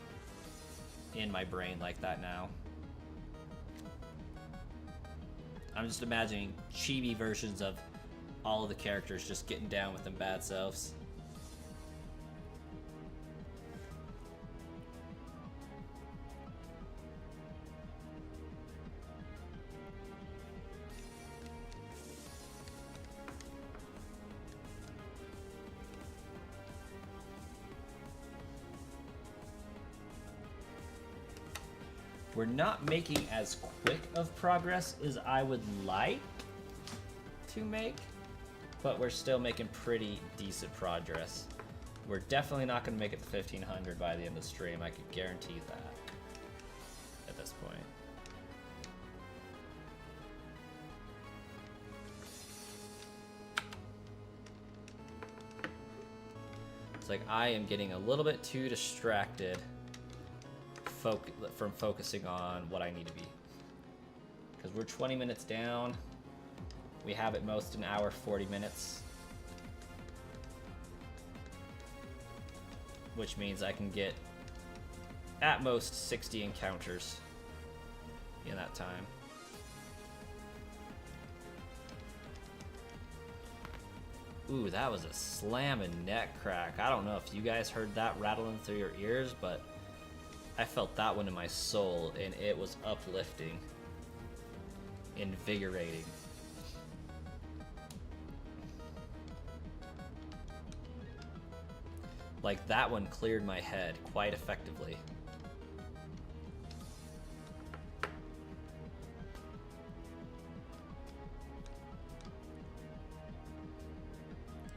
in my brain like that now. I'm just imagining chibi versions of all of the characters just getting down with them bad selves. We're not making as quick of progress as I would like to make, but we're still making pretty decent progress. We're definitely not going to make it to 1500 by the end of the stream. I could guarantee that at this point. It's like I am getting a little bit too distracted from focusing on what I need to be, because we're 20 minutes down. We have at most an hour 40 minutes, which means I can get at most 60 encounters in that time. Ooh, that was a slamming neck crack. I don't know if you guys heard that rattling through your ears, but I felt that one in my soul, and it was uplifting, invigorating. Like, that one cleared my head quite effectively.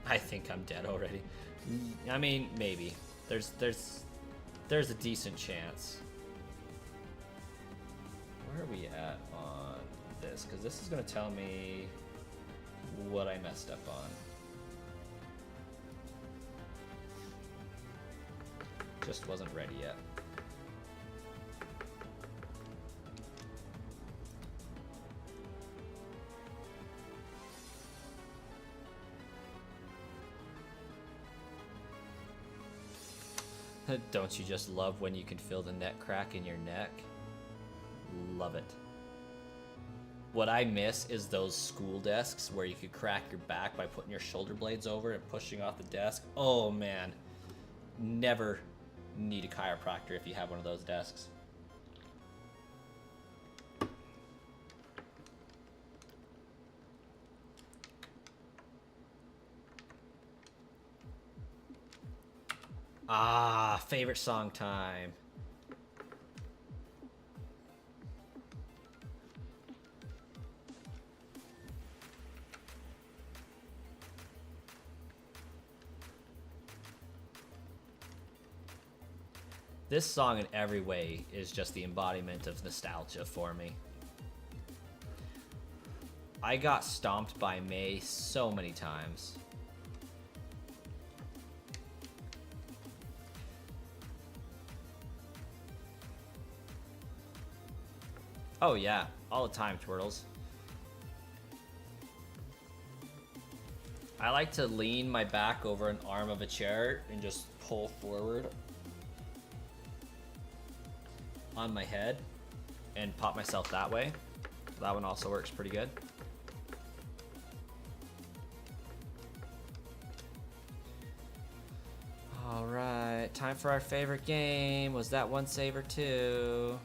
I think I'm dead already. I mean, maybe. There's a decent chance. Where are we at on this? Because this is going to tell me what I messed up on. Just wasn't ready yet. Don't you just love when you can feel the neck crack in your neck? Love it. What I miss is those school desks where you could crack your back by putting your shoulder blades over and pushing off the desk. Oh man, never need a chiropractor if you have one of those desks. Ah, favorite song time. This song in every way is just the embodiment of nostalgia for me. I got stomped by May so many times. Oh yeah, all the time, Twirtles. I like to lean my back over an arm of a chair and just pull forward on my head and pop myself that way. That one also works pretty good. All right, time for our favorite game. Was that one save or two?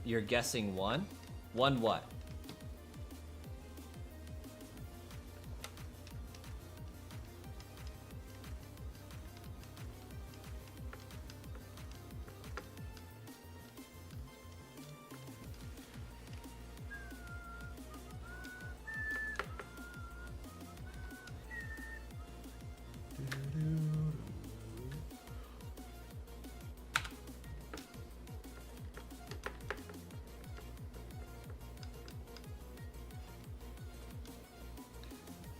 You're guessing one? One what?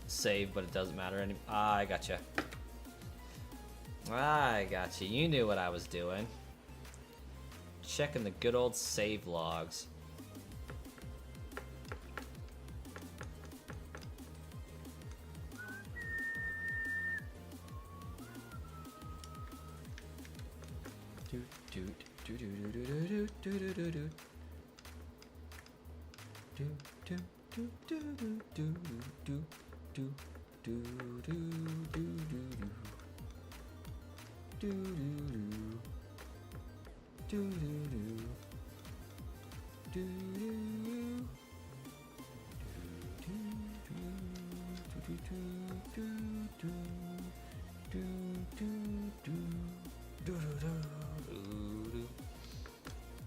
Save, but it doesn't matter anymore. Ah, I gotcha. I gotcha. You knew what I was doing. Checking the good old save logs.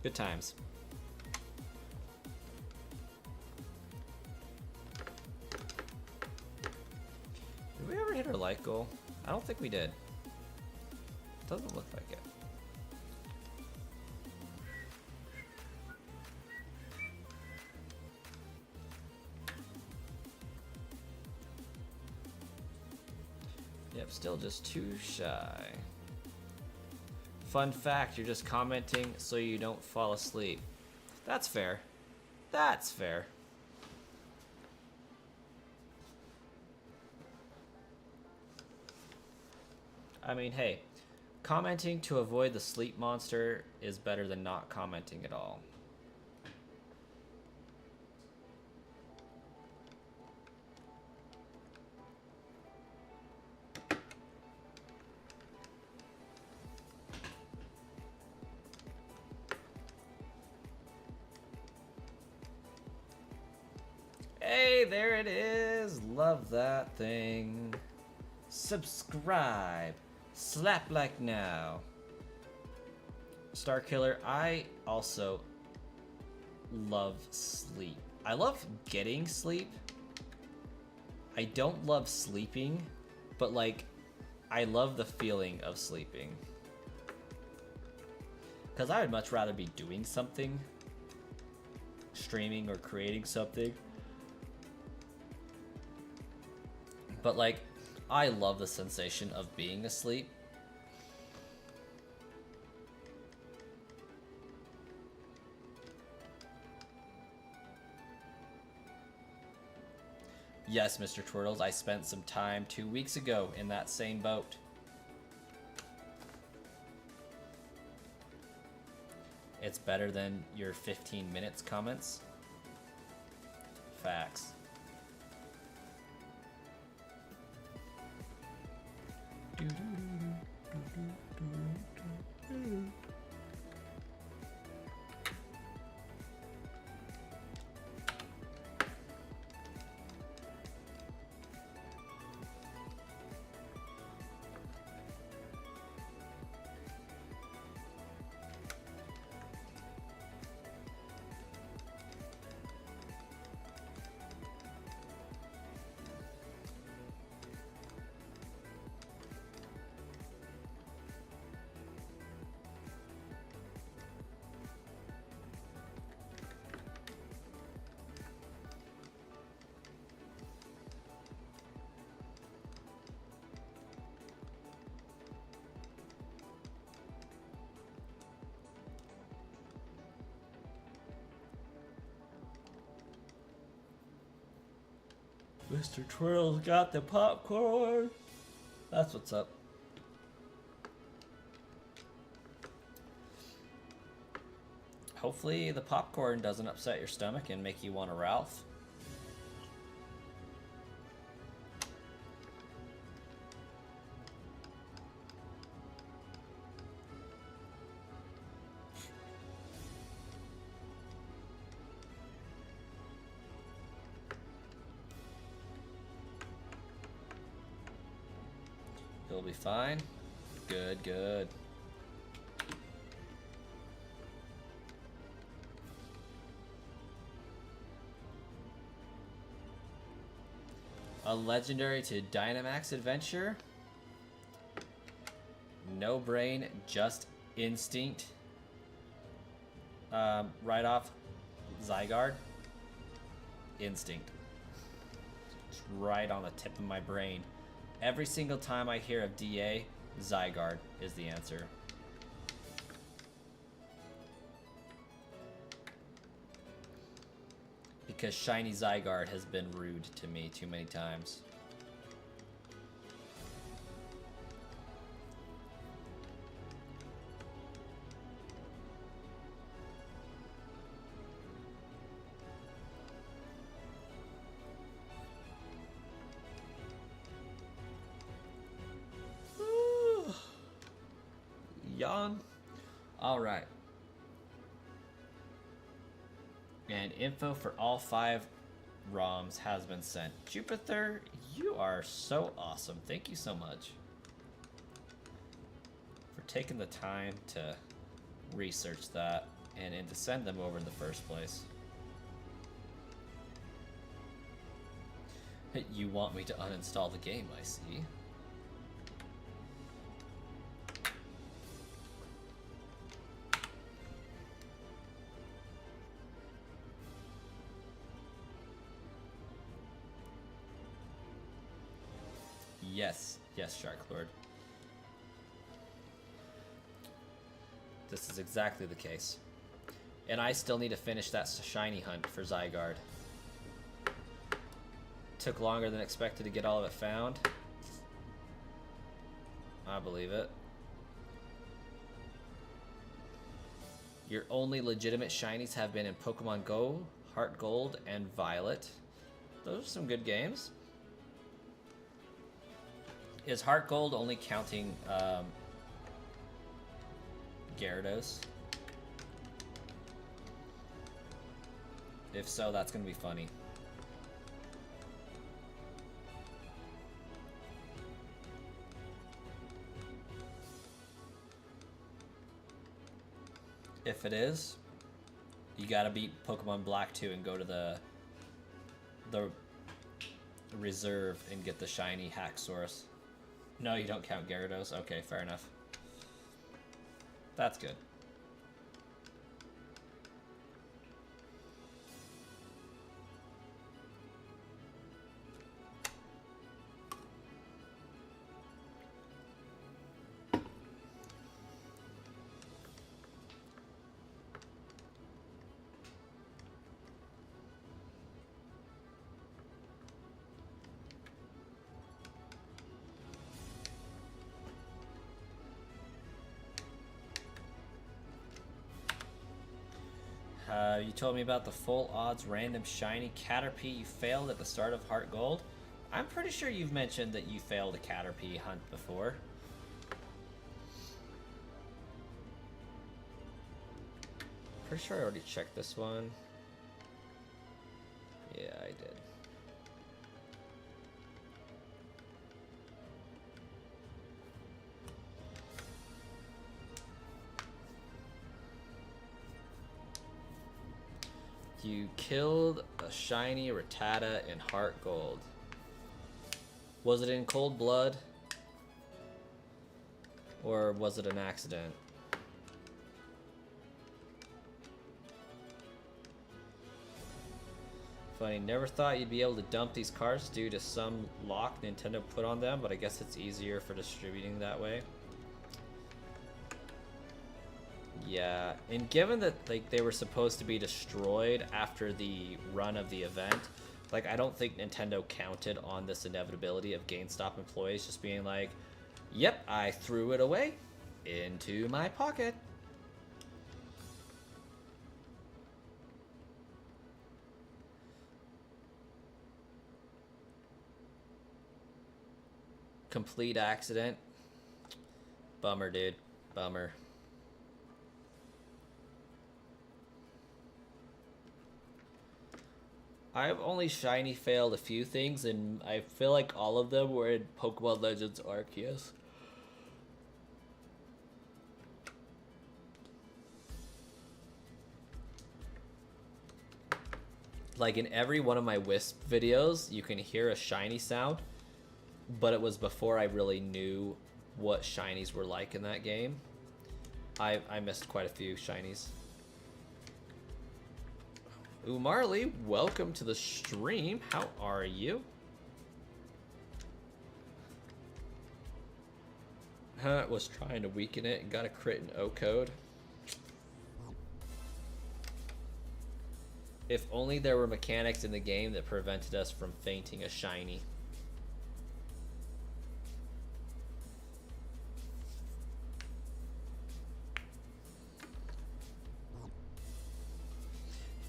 Good times. Did we ever hit our light goal? I don't think we did. Doesn't look like it. Yep, still just too shy. Fun fact, you're just commenting so you don't fall asleep. That's fair. That's fair. I mean, hey, commenting to avoid the sleep monster is better than not commenting at all. Hey, there it is. Love that thing. Subscribe. Slap like now. Star Killer, I also love sleep. I love getting sleep. I don't love sleeping, but like, I love the feeling of sleeping. Because I would much rather be doing something, streaming or creating something. But like, I love the sensation of being asleep. Yes, Mr. Twirtles, I spent some time 2 weeks ago in that same boat. It's better than your 15 minutes comments. Facts. Mr. Twirl's got the popcorn. That's what's up. Hopefully the popcorn doesn't upset your stomach and make you want a Ralph. We'll be fine. Good, good. A legendary to Dynamax Adventure. No brain, just instinct. Right off, Zygarde. Instinct. It's right on the tip of my brain. Every single time I hear of DA, Zygarde is the answer. Because shiny Zygarde has been rude to me too many times. Yawn. All right. And info for all 5 ROMs has been sent. Jupiter, you are so awesome. Thank you so much for taking the time to research that and to send them over in the first place. You want me to uninstall the game, I see. Yes, yes, Shark Lord. This is exactly the case. And I still need to finish that shiny hunt for Zygarde. Took longer than expected to get all of it found. I believe it. Your only legitimate shinies have been in Pokemon Go, Heart Gold, and Violet. Those are some good games. Is Heart Gold only counting Gyarados? If so, that's gonna be funny. If it is, you gotta beat Pokemon Black 2 and go to the reserve and get the shiny Haxorus. No, you don't count Gyarados? Okay, fair enough. That's good. You told me about the full odds random shiny Caterpie you failed at the start of Heart Gold. I'm pretty sure you've mentioned that you failed a Caterpie hunt before. Pretty sure I already checked this one. Yeah, I did. You killed a shiny Rattata in Heart Gold. Was it in cold blood? Or was it an accident? Funny, never thought you'd be able to dump these cards due to some lock Nintendo put on them, but I guess it's easier for distributing that way. Yeah, and given that like they were supposed to be destroyed after the run of the event, like I don't think Nintendo counted on this inevitability of GameStop employees just being like, "Yep, I threw it away into my pocket." Complete accident. Bummer, dude. Bummer. I've only shiny failed a few things, and I feel like all of them were in Pokemon Legends Arceus. Like in every one of my Wisp videos, you can hear a shiny sound, but it was before I really knew what shinies were like in that game. I missed quite a few shinies. Ooh, Marley, welcome to the stream. How are you? Was trying to weaken it and got a crit in O-code. If only there were mechanics in the game that prevented us from fainting a shiny.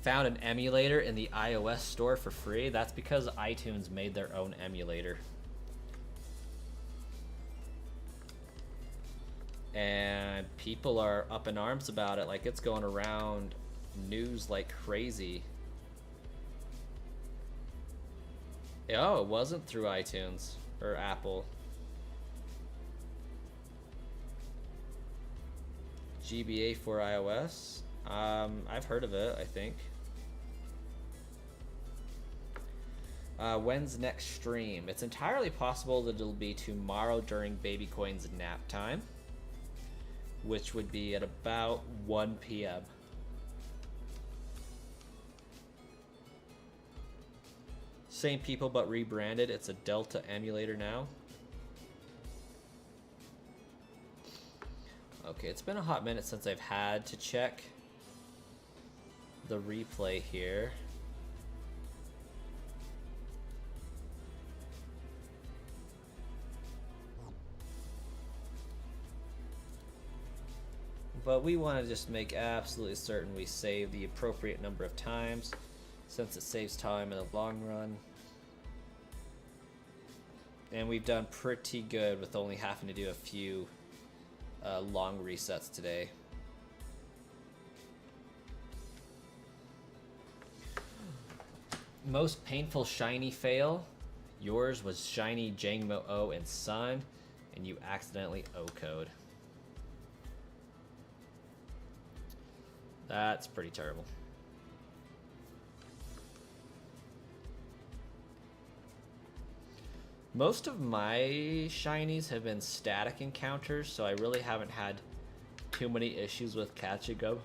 Found an emulator in the iOS store for free. That's because iTunes made their own emulator. And people are up in arms about it. Like, it's going around news like crazy. Oh, it wasn't through iTunes or Apple. GBA for iOS. I've heard of it, I think. When's next stream? It's entirely possible that it'll be tomorrow during Baby Coin's nap time, which would be at about 1 p.m. Same people but rebranded. It's a Delta emulator now. Okay, it's been a hot minute since I've had to check the replay here. But we want to just make absolutely certain we save the appropriate number of times, since it saves time in the long run. And we've done pretty good with only having to do a few long resets today. Most painful shiny fail. Yours was shiny Jangmo O and Sun, and you accidentally O-code. That's pretty terrible. Most of my shinies have been static encounters, so I really haven't had too many issues with catching them.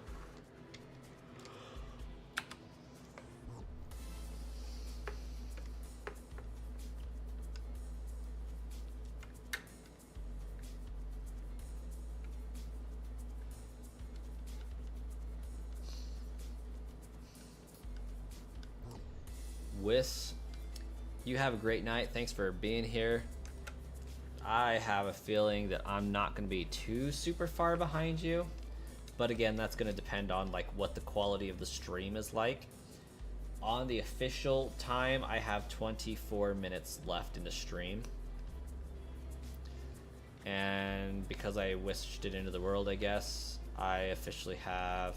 Wiss, you have a great night. Thanks for being here. I have a feeling that I'm not going to be too super far behind you, but again, that's going to depend on like what the quality of the stream is like. On the official time, I have 24 minutes left in the stream, and because I wished it into the world, I guess I officially have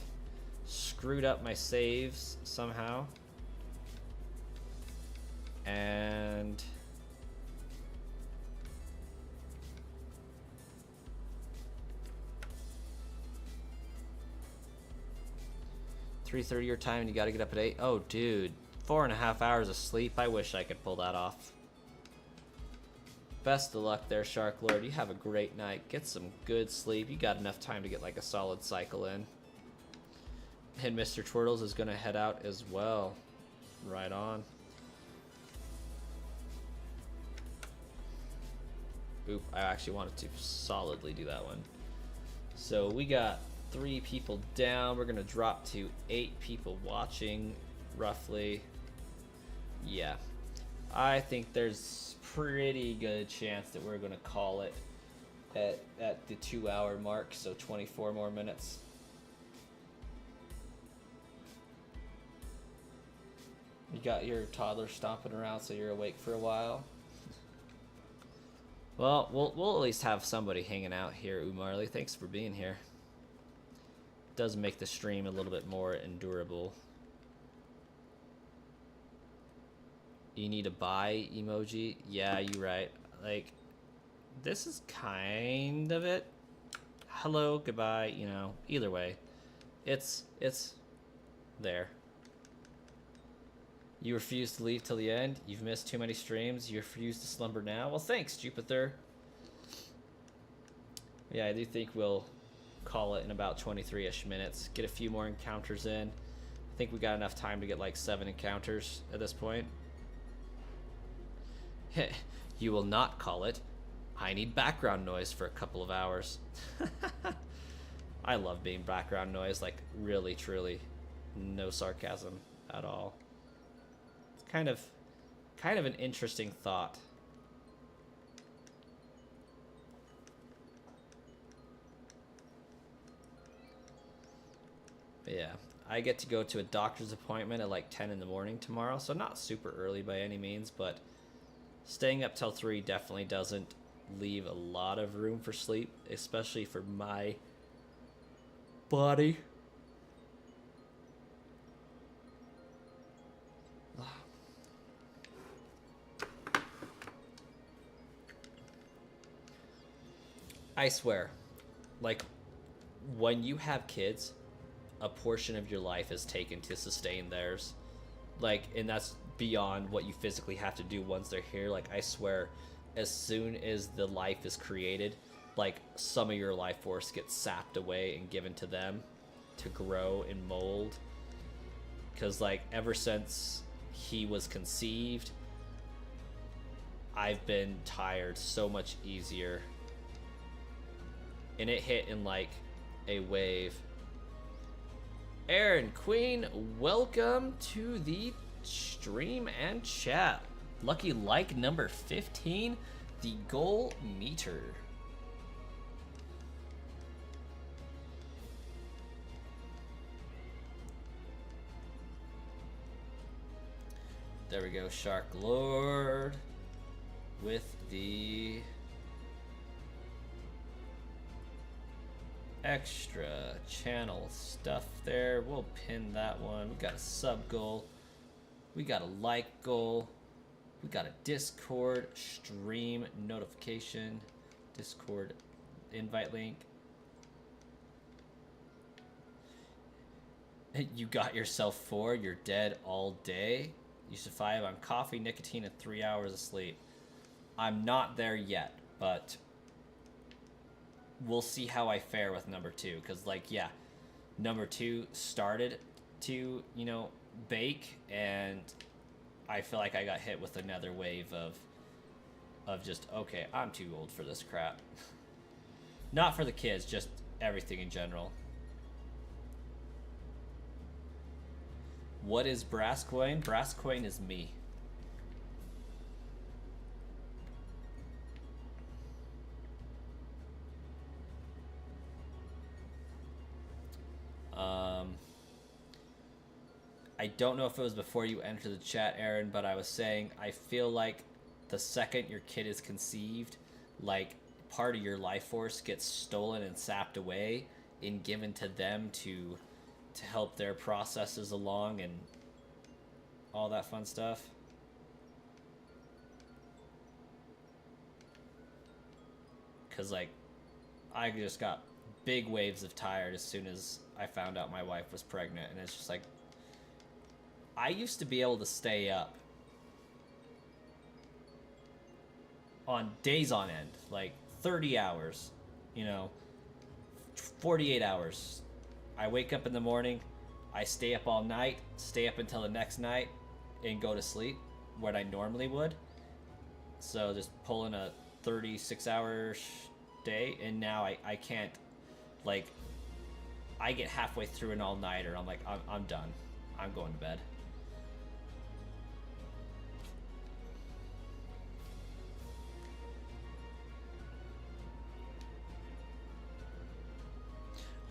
screwed up my saves somehow. And (3:30) your time, and you got to get up at 8. Oh, dude, 4.5 hours of sleep. I wish I could pull that off. Best of luck there, Shark Lord. You have a great night. Get some good sleep. You got enough time to get like a solid cycle in. And Mr. Twirtles is gonna head out as well. Right on. Oop, I actually wanted to solidly do that one. So we got 3 people down. We're gonna drop to 8 people watching, roughly. Yeah, I think there's pretty good chance that we're gonna call it at the 2-hour mark, so 24 more minutes. You got your toddler stomping around, so you're awake for a while. Well, we'll at least have somebody hanging out here, Umarly. Thanks for being here. Does make the stream a little bit more endurable. You need a bye emoji? Yeah, you're right. Like, this is kind of it. Hello, goodbye, you know, either way. It's there. You refuse to leave till the end. You've missed too many streams. You refuse to slumber now. Well, thanks, Jupiter. Yeah, I do think we'll call it in about 23-ish minutes. Get a few more encounters in. I think we got enough time to get like 7 encounters at this point. You will not call it. I need background noise for a couple of hours. I love being background noise, like really, truly. No sarcasm at all. It's kind of an interesting thought. But yeah, I get to go to a doctor's appointment at like 10 in the morning tomorrow, so not super early by any means, but staying up till 3 definitely doesn't leave a lot of room for sleep, especially for my body. I swear, like, when you have kids, a portion of your life is taken to sustain theirs. Like, and that's beyond what you physically have to do once they're here. Like, I swear, as soon as the life is created, like, some of your life force gets sapped away and given to them to grow and mold. Because, like, ever since he was conceived, I've been tired so much easier. And it hit in, like, a wave. Aaron Queen, welcome to the stream and chat. Lucky like number 15, the goal meter. There we go, Shark Lord with the extra channel stuff there. We'll pin that one. We got a sub goal. We got a like goal. We got a Discord stream notification. Discord invite link. You got yourself 4. You're dead all day. You survive on coffee, nicotine, and 3 hours of sleep. I'm not there yet, but we'll see how I fare with number 2. Because, like, yeah, number 2 started to, you know, bake, and I feel like I got hit with another wave of just, okay, I'm too old for this crap. Not for the kids, just everything in general. What is Brass Coin? Brass Coin is me. I don't know if it was before you entered the chat, Aaron, but I was saying I feel like the second your kid is conceived, like, part of your life force gets stolen and sapped away and given to them to help their processes along and all that fun stuff. Because, like, I just got big waves of tired as soon as I found out my wife was pregnant, and it's just like, I used to be able to stay up on days on end, like 30 hours, you know, 48 hours. I wake up in the morning, I stay up all night, stay up until the next night, and go to sleep, what I normally would. So just pulling a 36-hour day, and now I can't, like, I get halfway through an all-nighter, I'm like, I'm done. I'm going to bed.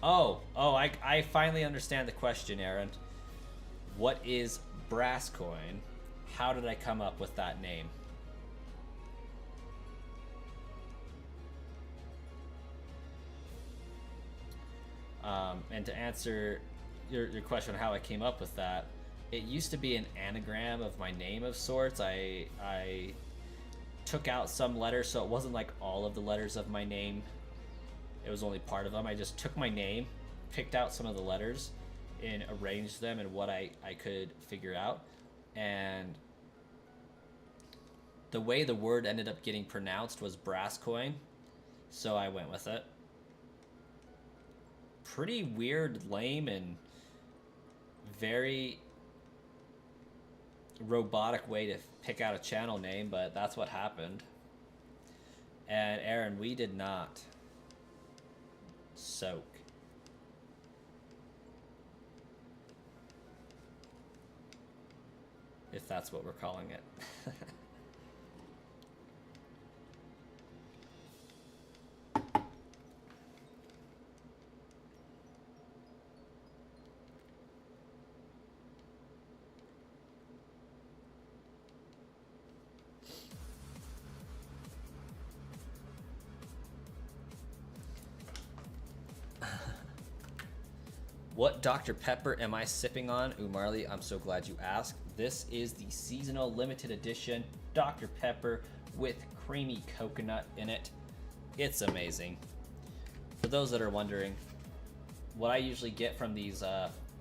Oh, I finally understand the question, Aaron. What is Brass Coin? How did I come up with that name? And to answer your question on how I came up with that, it used to be an anagram of my name of sorts. I took out some letters, so it wasn't like all of the letters of my name. It was only part of them. I just took my name, picked out some of the letters, and arranged them in what I could figure out. and the way the word ended up getting pronounced was brass coin, so I went with it. Pretty weird, lame, and very robotic way to pick out a channel name, but that's what happened. And Aaron, we did not soak. If that's what we're calling it. What Dr. Pepper am I sipping on? Ooh, Marley, I'm so glad you asked. This is the seasonal limited edition Dr. Pepper with creamy coconut in it. It's amazing. For those that are wondering, what I usually get from these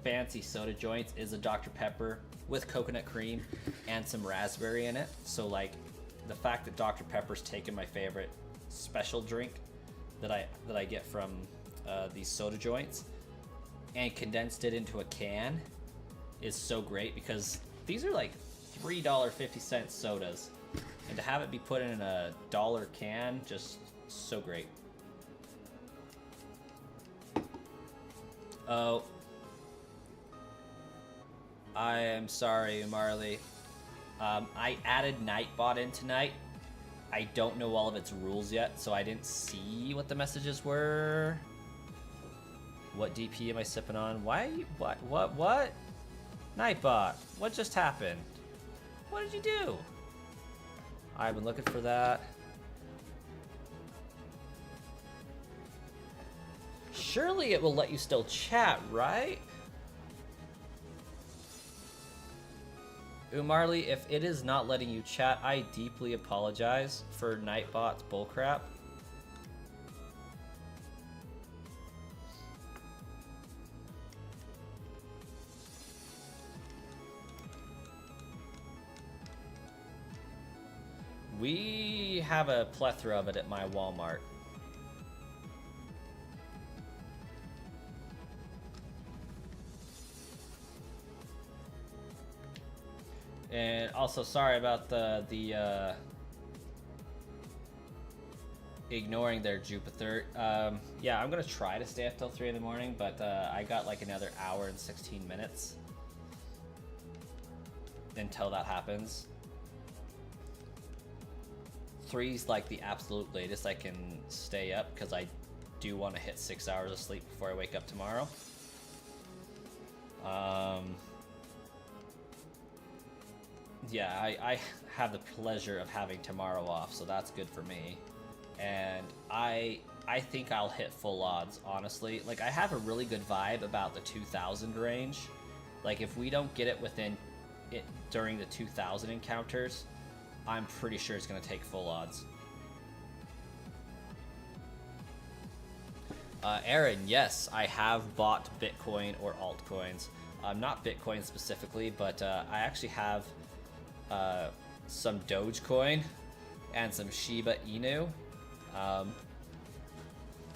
fancy soda joints is a Dr. Pepper with coconut cream and some raspberry in it. So like the fact that Dr. Pepper's taken my favorite special drink that I get from these soda joints and condensed it into a can is so great, because these are like $3.50 sodas, and to have it be put in a $1 can, just so great. Oh, I am sorry, Marley. I added Nightbot in tonight. I don't know all of its rules yet, so I didn't see what the messages were. What DP am I sipping on? Why? What? Nightbot, what just happened? What did you do? I've been looking for that. Surely it will let you still chat, right? Ooh, Marley, if it is not letting you chat, I deeply apologize for Nightbot's bullcrap. We have a plethora of it at my Walmart. And also, sorry about the ignoring their Jupiter. Yeah, I'm gonna try to stay up till 3 in the morning, but I got like another hour and 16 minutes until that happens. 3's like the absolute latest I can stay up, because I do want to hit 6 hours of sleep before I wake up tomorrow. Yeah, I have the pleasure of having tomorrow off, so that's good for me. And I think I'll hit full odds, honestly. Like, I have a really good vibe about the 2000 range. Like, if we don't get it within it during the 2000 encounters, I'm pretty sure it's going to take full odds. Aaron, yes, I have bought Bitcoin or altcoins. Not Bitcoin specifically, but I actually have some Dogecoin and some Shiba Inu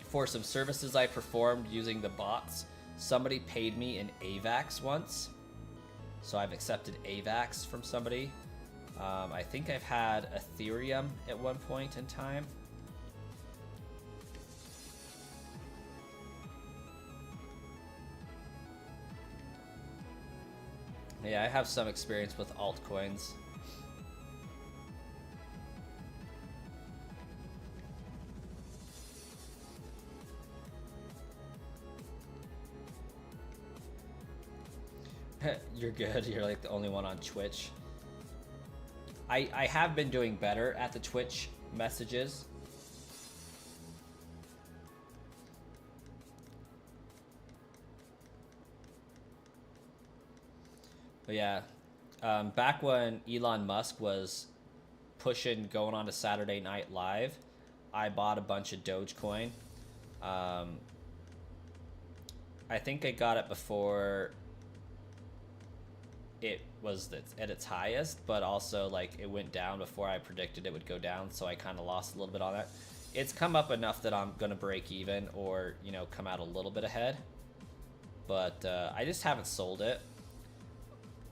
for some services I performed using the bots. Somebody paid me in AVAX once, so I've accepted AVAX from somebody. I think I've had Ethereum at one point in time. Yeah, I have some experience with altcoins. You're good. You're like the only one on Twitch. I have been doing better at the Twitch messages. But yeah, back when Elon Musk was pushing going on to Saturday Night Live, I bought a bunch of Dogecoin. I think I got it before it was at its highest, but also like it went down before I predicted it would go down, so I kind of lost a little bit on it. It's come up enough that I'm gonna break even, or you know, come out a little bit ahead, but I just haven't sold it.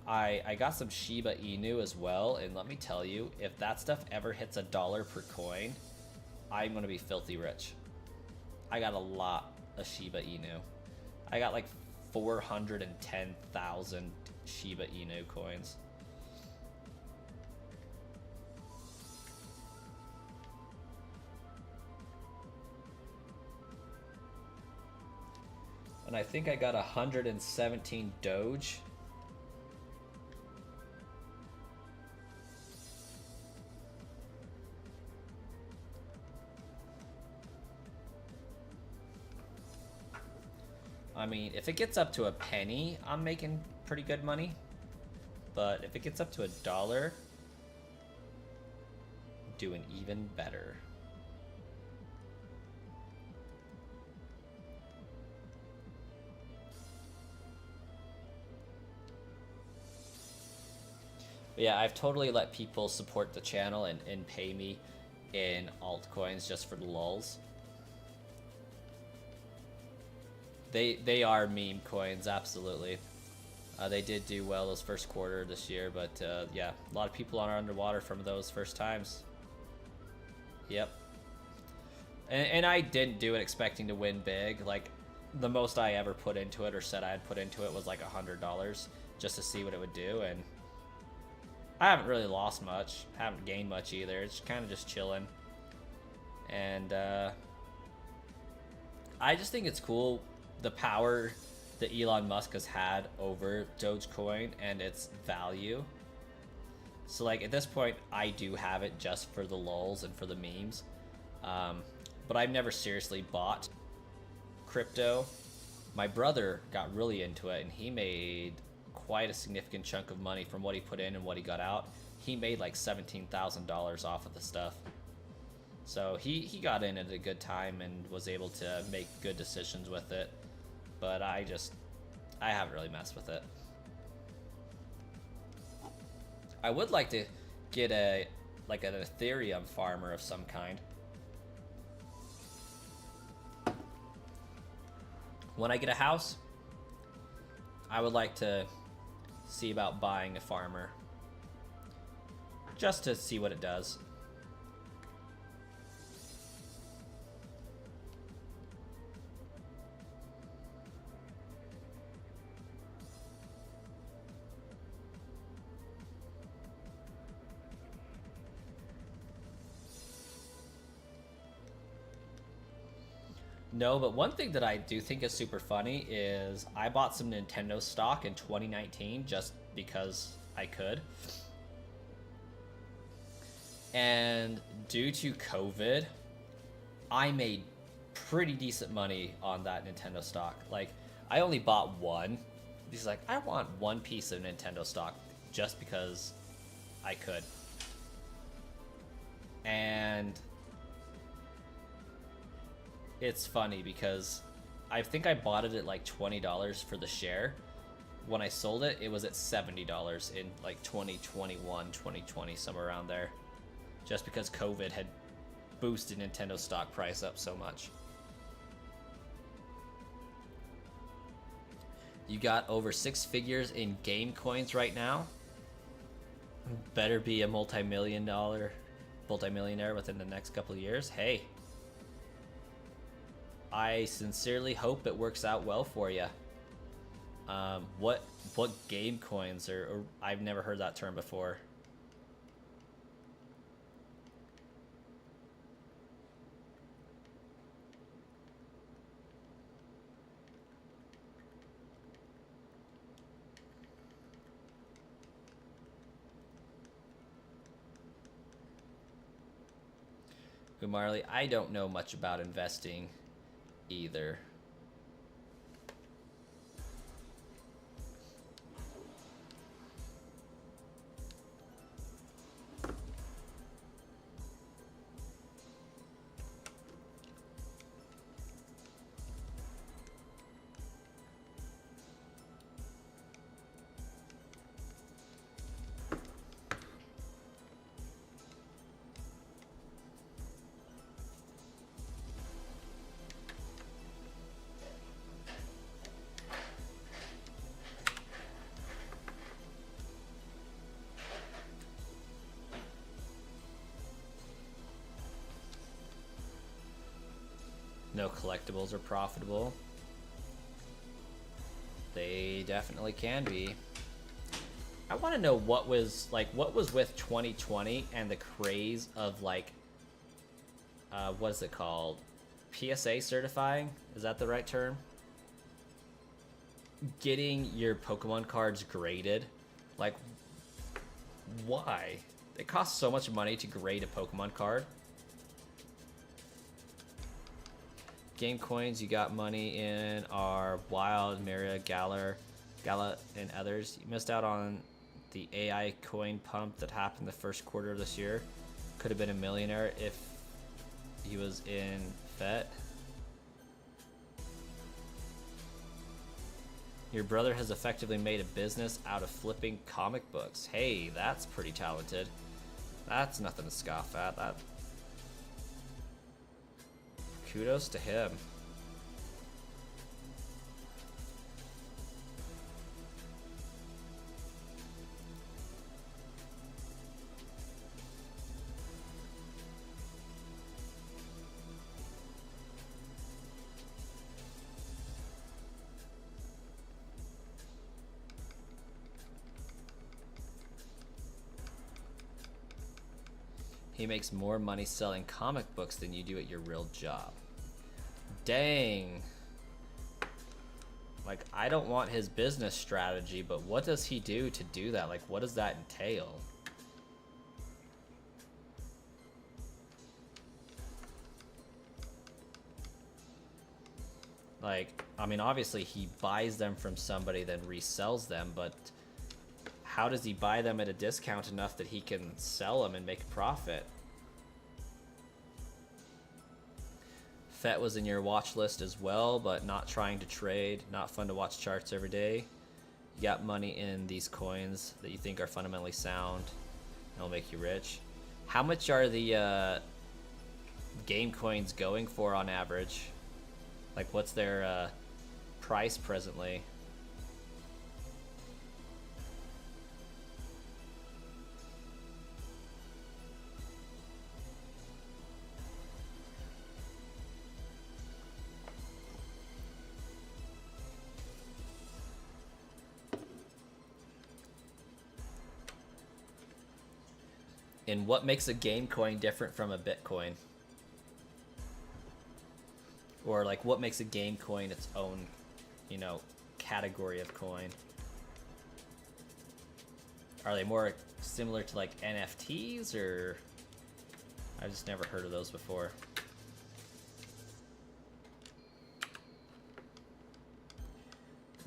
I got some Shiba Inu as well, and let me tell you, if that stuff ever hits $1 per coin, I'm gonna be filthy rich. I got a lot of Shiba Inu. I got like 410,000 Shiba Inu coins. And I think I got 117 Doge. I mean, if it gets up to a penny, I'm making pretty good money. But if it gets up to $1, doing even better. But yeah, I've totally let people support the channel and pay me in altcoins just for the lulz. They are meme coins, absolutely. They did do well this first quarter this year, but yeah, a lot of people are underwater from those first times. Yep. And I didn't do it expecting to win big. Like, the most I ever put into it or said I'd put into it was like $100 just to see what it would do, and I haven't really lost much, haven't gained much either. It's kind of just chilling. And I just think it's cool, the power that Elon Musk has had over Dogecoin and its value. So like at this point, I do have it just for the lulz and for the memes. But I've never seriously bought crypto. My brother got really into it and he made quite a significant chunk of money from what he put in and what he got out. He made like $17,000 off of the stuff. So he got in at a good time and was able to make good decisions with it. But I haven't really messed with it. I would like to get an Ethereum farmer of some kind. When I get a house, I would like to see about buying a farmer. Just to see what it does. No, but one thing that I do think is super funny is I bought some Nintendo stock in 2019 just because I could. And due to COVID, I made pretty decent money on that Nintendo stock. Like, I only bought one. He's like, I want one piece of Nintendo stock just because I could. And it's funny because I think I bought it at like $20 for the share. When I sold it, it was at $70 in like 2021, 2020, somewhere around there. Just because COVID had boosted Nintendo stock price up so much. You got over 6 figures in game coins right now. Better be a multi-millionaire within the next couple of years. Hey, I sincerely hope it works out well for you. What game coins or I've never heard that term before. Marley, I don't know much about investing either. No collectibles are profitable. They definitely can be. I want to know what was with 2020 and the craze of like, what is it called? PSA certifying? Is that the right term? Getting your Pokemon cards graded. Like, why? It costs so much money to grade a Pokemon card. Game coins you got money in are Wild, Myria, Galar, and others. You missed out on the AI coin pump that happened the first quarter of this year. Could have been a millionaire if he was in FET. Your brother has effectively made a business out of flipping comic books. Hey, that's pretty talented. That's nothing to scoff at. That. Kudos to him. He makes more money selling comic books than you do at your real job. Dang. Like, I don't want his business strategy, but what does he do to do that? Like, what does that entail? Like, I mean, obviously he buys them from somebody, then resells them, but how does he buy them at a discount enough that he can sell them and make a profit? FET was in your watch list as well, but not trying to trade, not fun to watch charts every day. You got money in these coins that you think are fundamentally sound and will make you rich. How much are the game coins going for on average? Like, what's their price presently? And what makes a game coin different from a Bitcoin? Or like, what makes a game coin its own, you know, category of coin? Are they more similar to like NFTs, or I've just never heard of those before.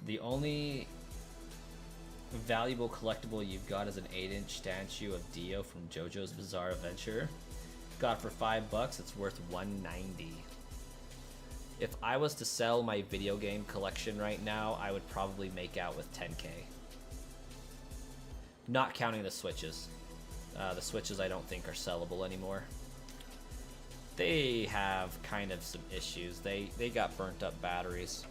The only valuable collectible you've got is an 8-inch statue of Dio from JoJo's Bizarre Adventure. Got it for $5, it's worth $190. If I was to sell my video game collection right now, I would probably make out with $10K. Not counting the Switches. The Switches I don't think are sellable anymore. They have kind of some issues. They got burnt up batteries.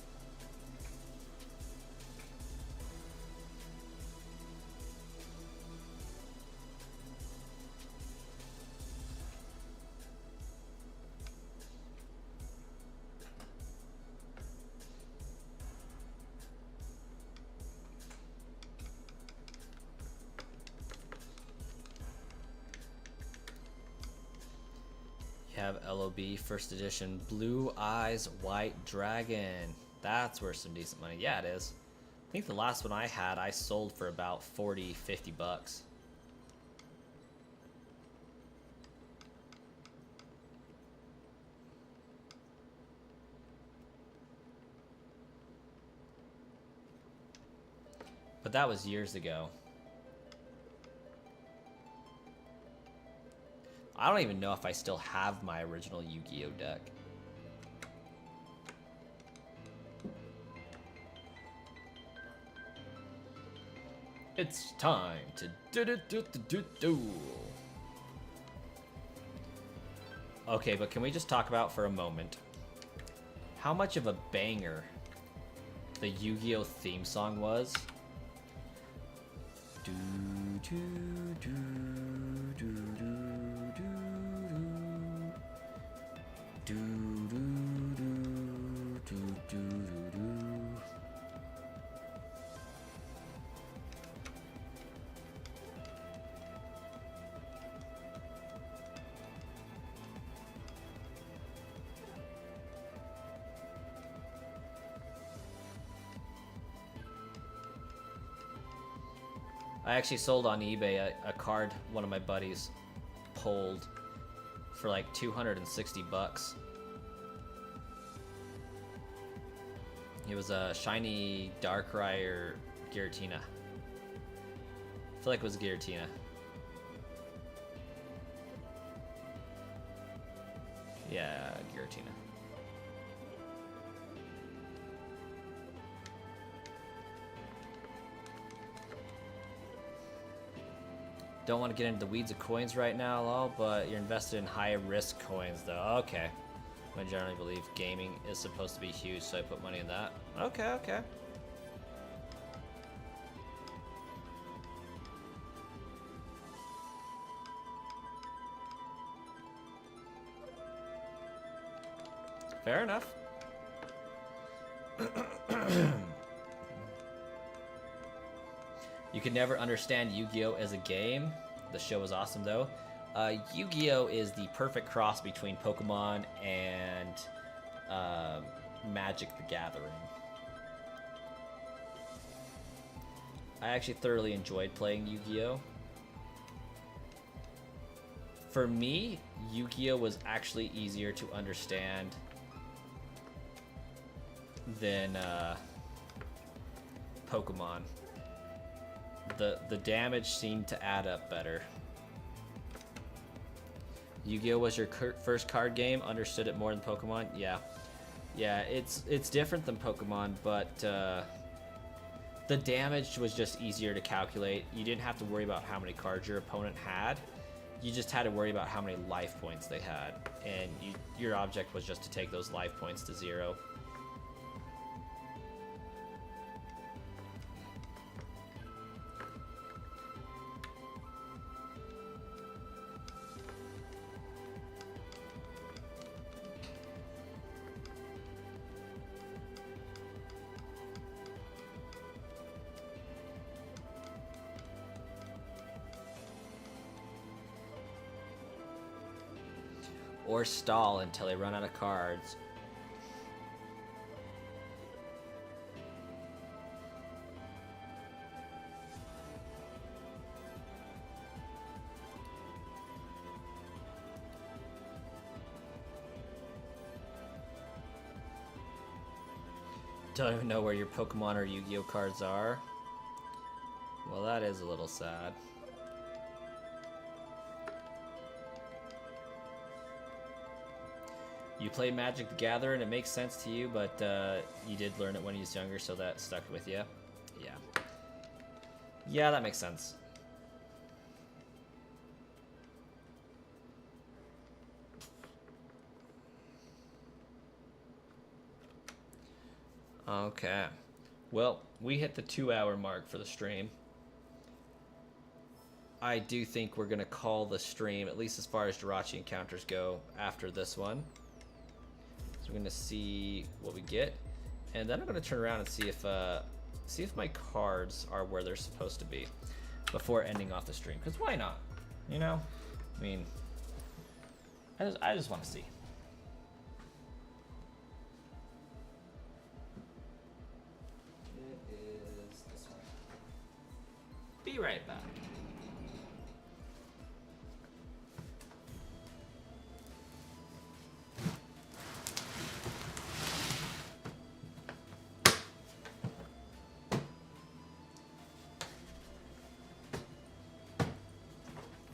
Have LOB first edition Blue Eyes White Dragon. That's worth some decent money. Yeah, it is. I think the last one I had I sold for about 40-50 bucks. But that was years ago. I don't even know if I still have my original Yu-Gi-Oh deck. It's time to do. Okay, but can we just talk about for a moment how much of a banger the Yu-Gi-Oh theme song was? Do do do do do do do do do I actually sold on eBay a card one of my buddies pulled for like 260 bucks. It was a shiny Darkrai Giratina. I feel like it was Giratina. Yeah, Giratina. Don't want to get into the weeds of coins right now, lol, but you're invested in high-risk coins, though. Okay. I generally believe gaming is supposed to be huge, so I put money in that. Okay, okay. Fair enough. You could never understand Yu-Gi-Oh! As a game. The show was awesome, though. Yu-Gi-Oh! Is the perfect cross between Pokemon and Magic the Gathering. I actually thoroughly enjoyed playing Yu-Gi-Oh! For me, Yu-Gi-Oh! Was actually easier to understand than Pokemon. The damage seemed to add up better. Yu-Gi-Oh! Was your first card game? Understood it more than Pokemon? Yeah. Yeah, it's different than Pokemon, but the damage was just easier to calculate. You didn't have to worry about how many cards your opponent had. You just had to worry about how many life points they had. And your object was just to take those life points to 0. Or stall until they run out of cards. Don't even know where your Pokemon or Yu-Gi-Oh cards are. Well, that is a little sad. You play Magic the Gathering, it makes sense to you, but you did learn it when you was younger, so that stuck with you. Yeah. Yeah, that makes sense. Okay. Well, we hit the 2-hour mark for the stream. I do think we're going to call the stream, at least as far as Jirachi encounters go, after this one. So we're going to see what we get. And then I'm going to turn around and see if my cards are where they're supposed to be before ending off the stream. Because why not? You know? I mean, I just want to see. It is this one. Be right back.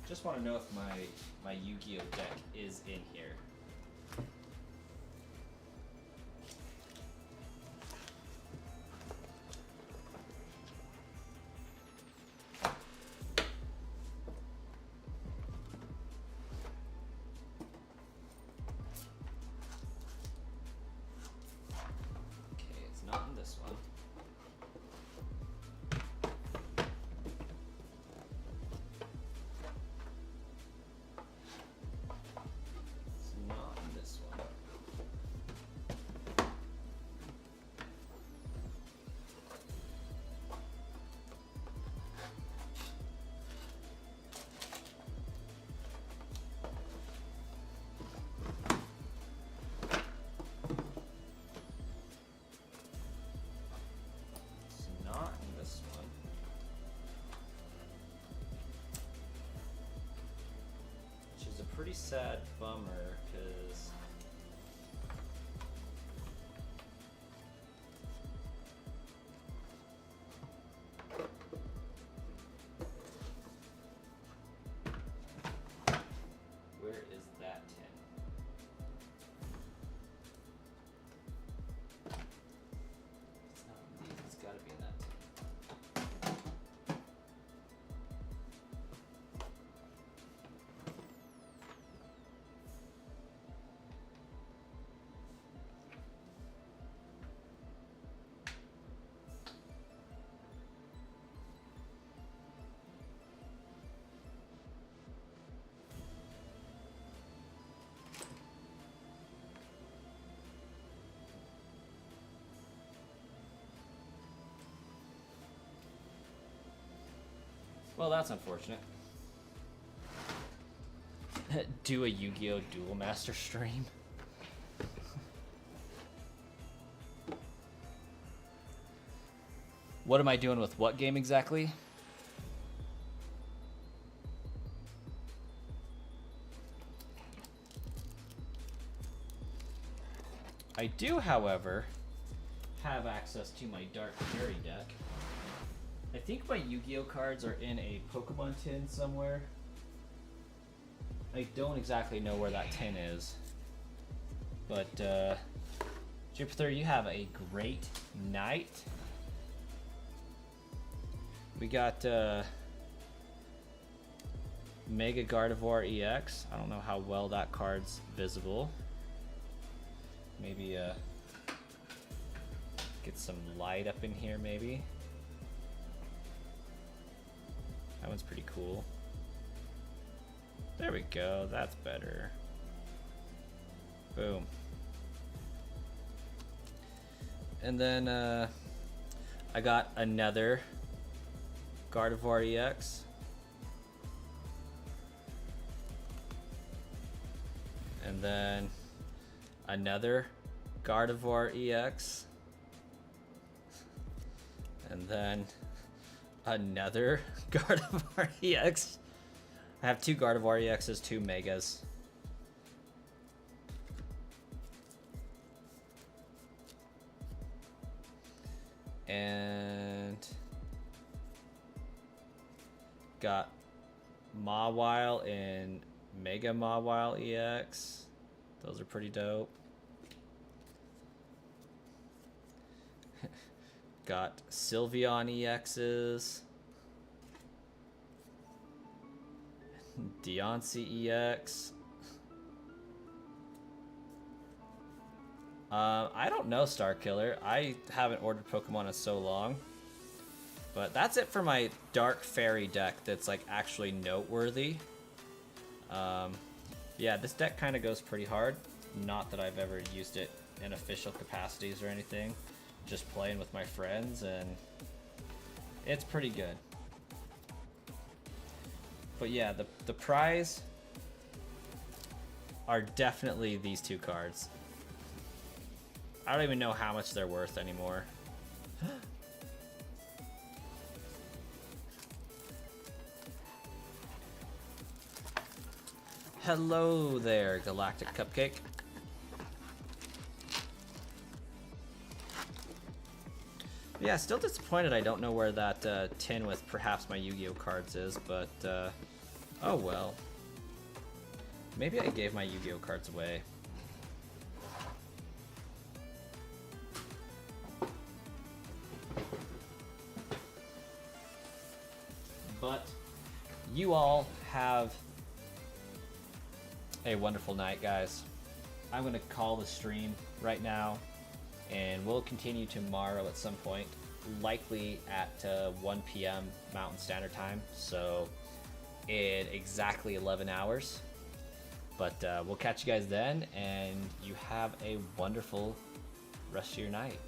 Just want to know if my Yu-Gi-Oh deck is in here. Okay, it's not in this one. pretty sad bummer, because where is that 10? It's not in these, it's gotta be in that 10. Well, that's unfortunate. Do a Yu-Gi-Oh! Duel Master stream. What am I doing with what game exactly? I do, however, have access to my Dark Fairy deck. I think my Yu-Gi-Oh cards are in a Pokemon tin somewhere. I don't exactly know where that tin is. But, Jupiter, you have a great night. We got, Mega Gardevoir EX. I don't know how well that card's visible. Maybe, get some light up in here, maybe. That one's pretty cool. There we go, that's better. Boom. And then I got another Gardevoir EX. And then another Gardevoir EX. And then another Gardevoir EX. I have 2 Gardevoir EXs, 2 Megas. And got Mawile and Mega Mawile EX. Those are pretty dope. Got Sylveon EXs. Deontay EX. I don't know, Starkiller. I haven't ordered Pokemon in so long. But that's it for my Dark Fairy deck that's like actually noteworthy. Yeah, this deck kind of goes pretty hard. Not that I've ever used it in official capacities or anything. Just playing with my friends, and it's pretty good. But yeah, the prize are definitely these 2 cards. I don't even know how much they're worth anymore. Hello there, Galactic Cupcake. Yeah, still disappointed I don't know where that tin with perhaps my Yu-Gi-Oh cards is, but oh well. Maybe I gave my Yu-Gi-Oh cards away. But you all have a wonderful night, guys. I'm gonna call the stream right now, and we'll continue tomorrow at some point, likely at 1 p.m. Mountain Standard Time, so in exactly 11 hours. But we'll catch you guys then, and you have a wonderful rest of your night.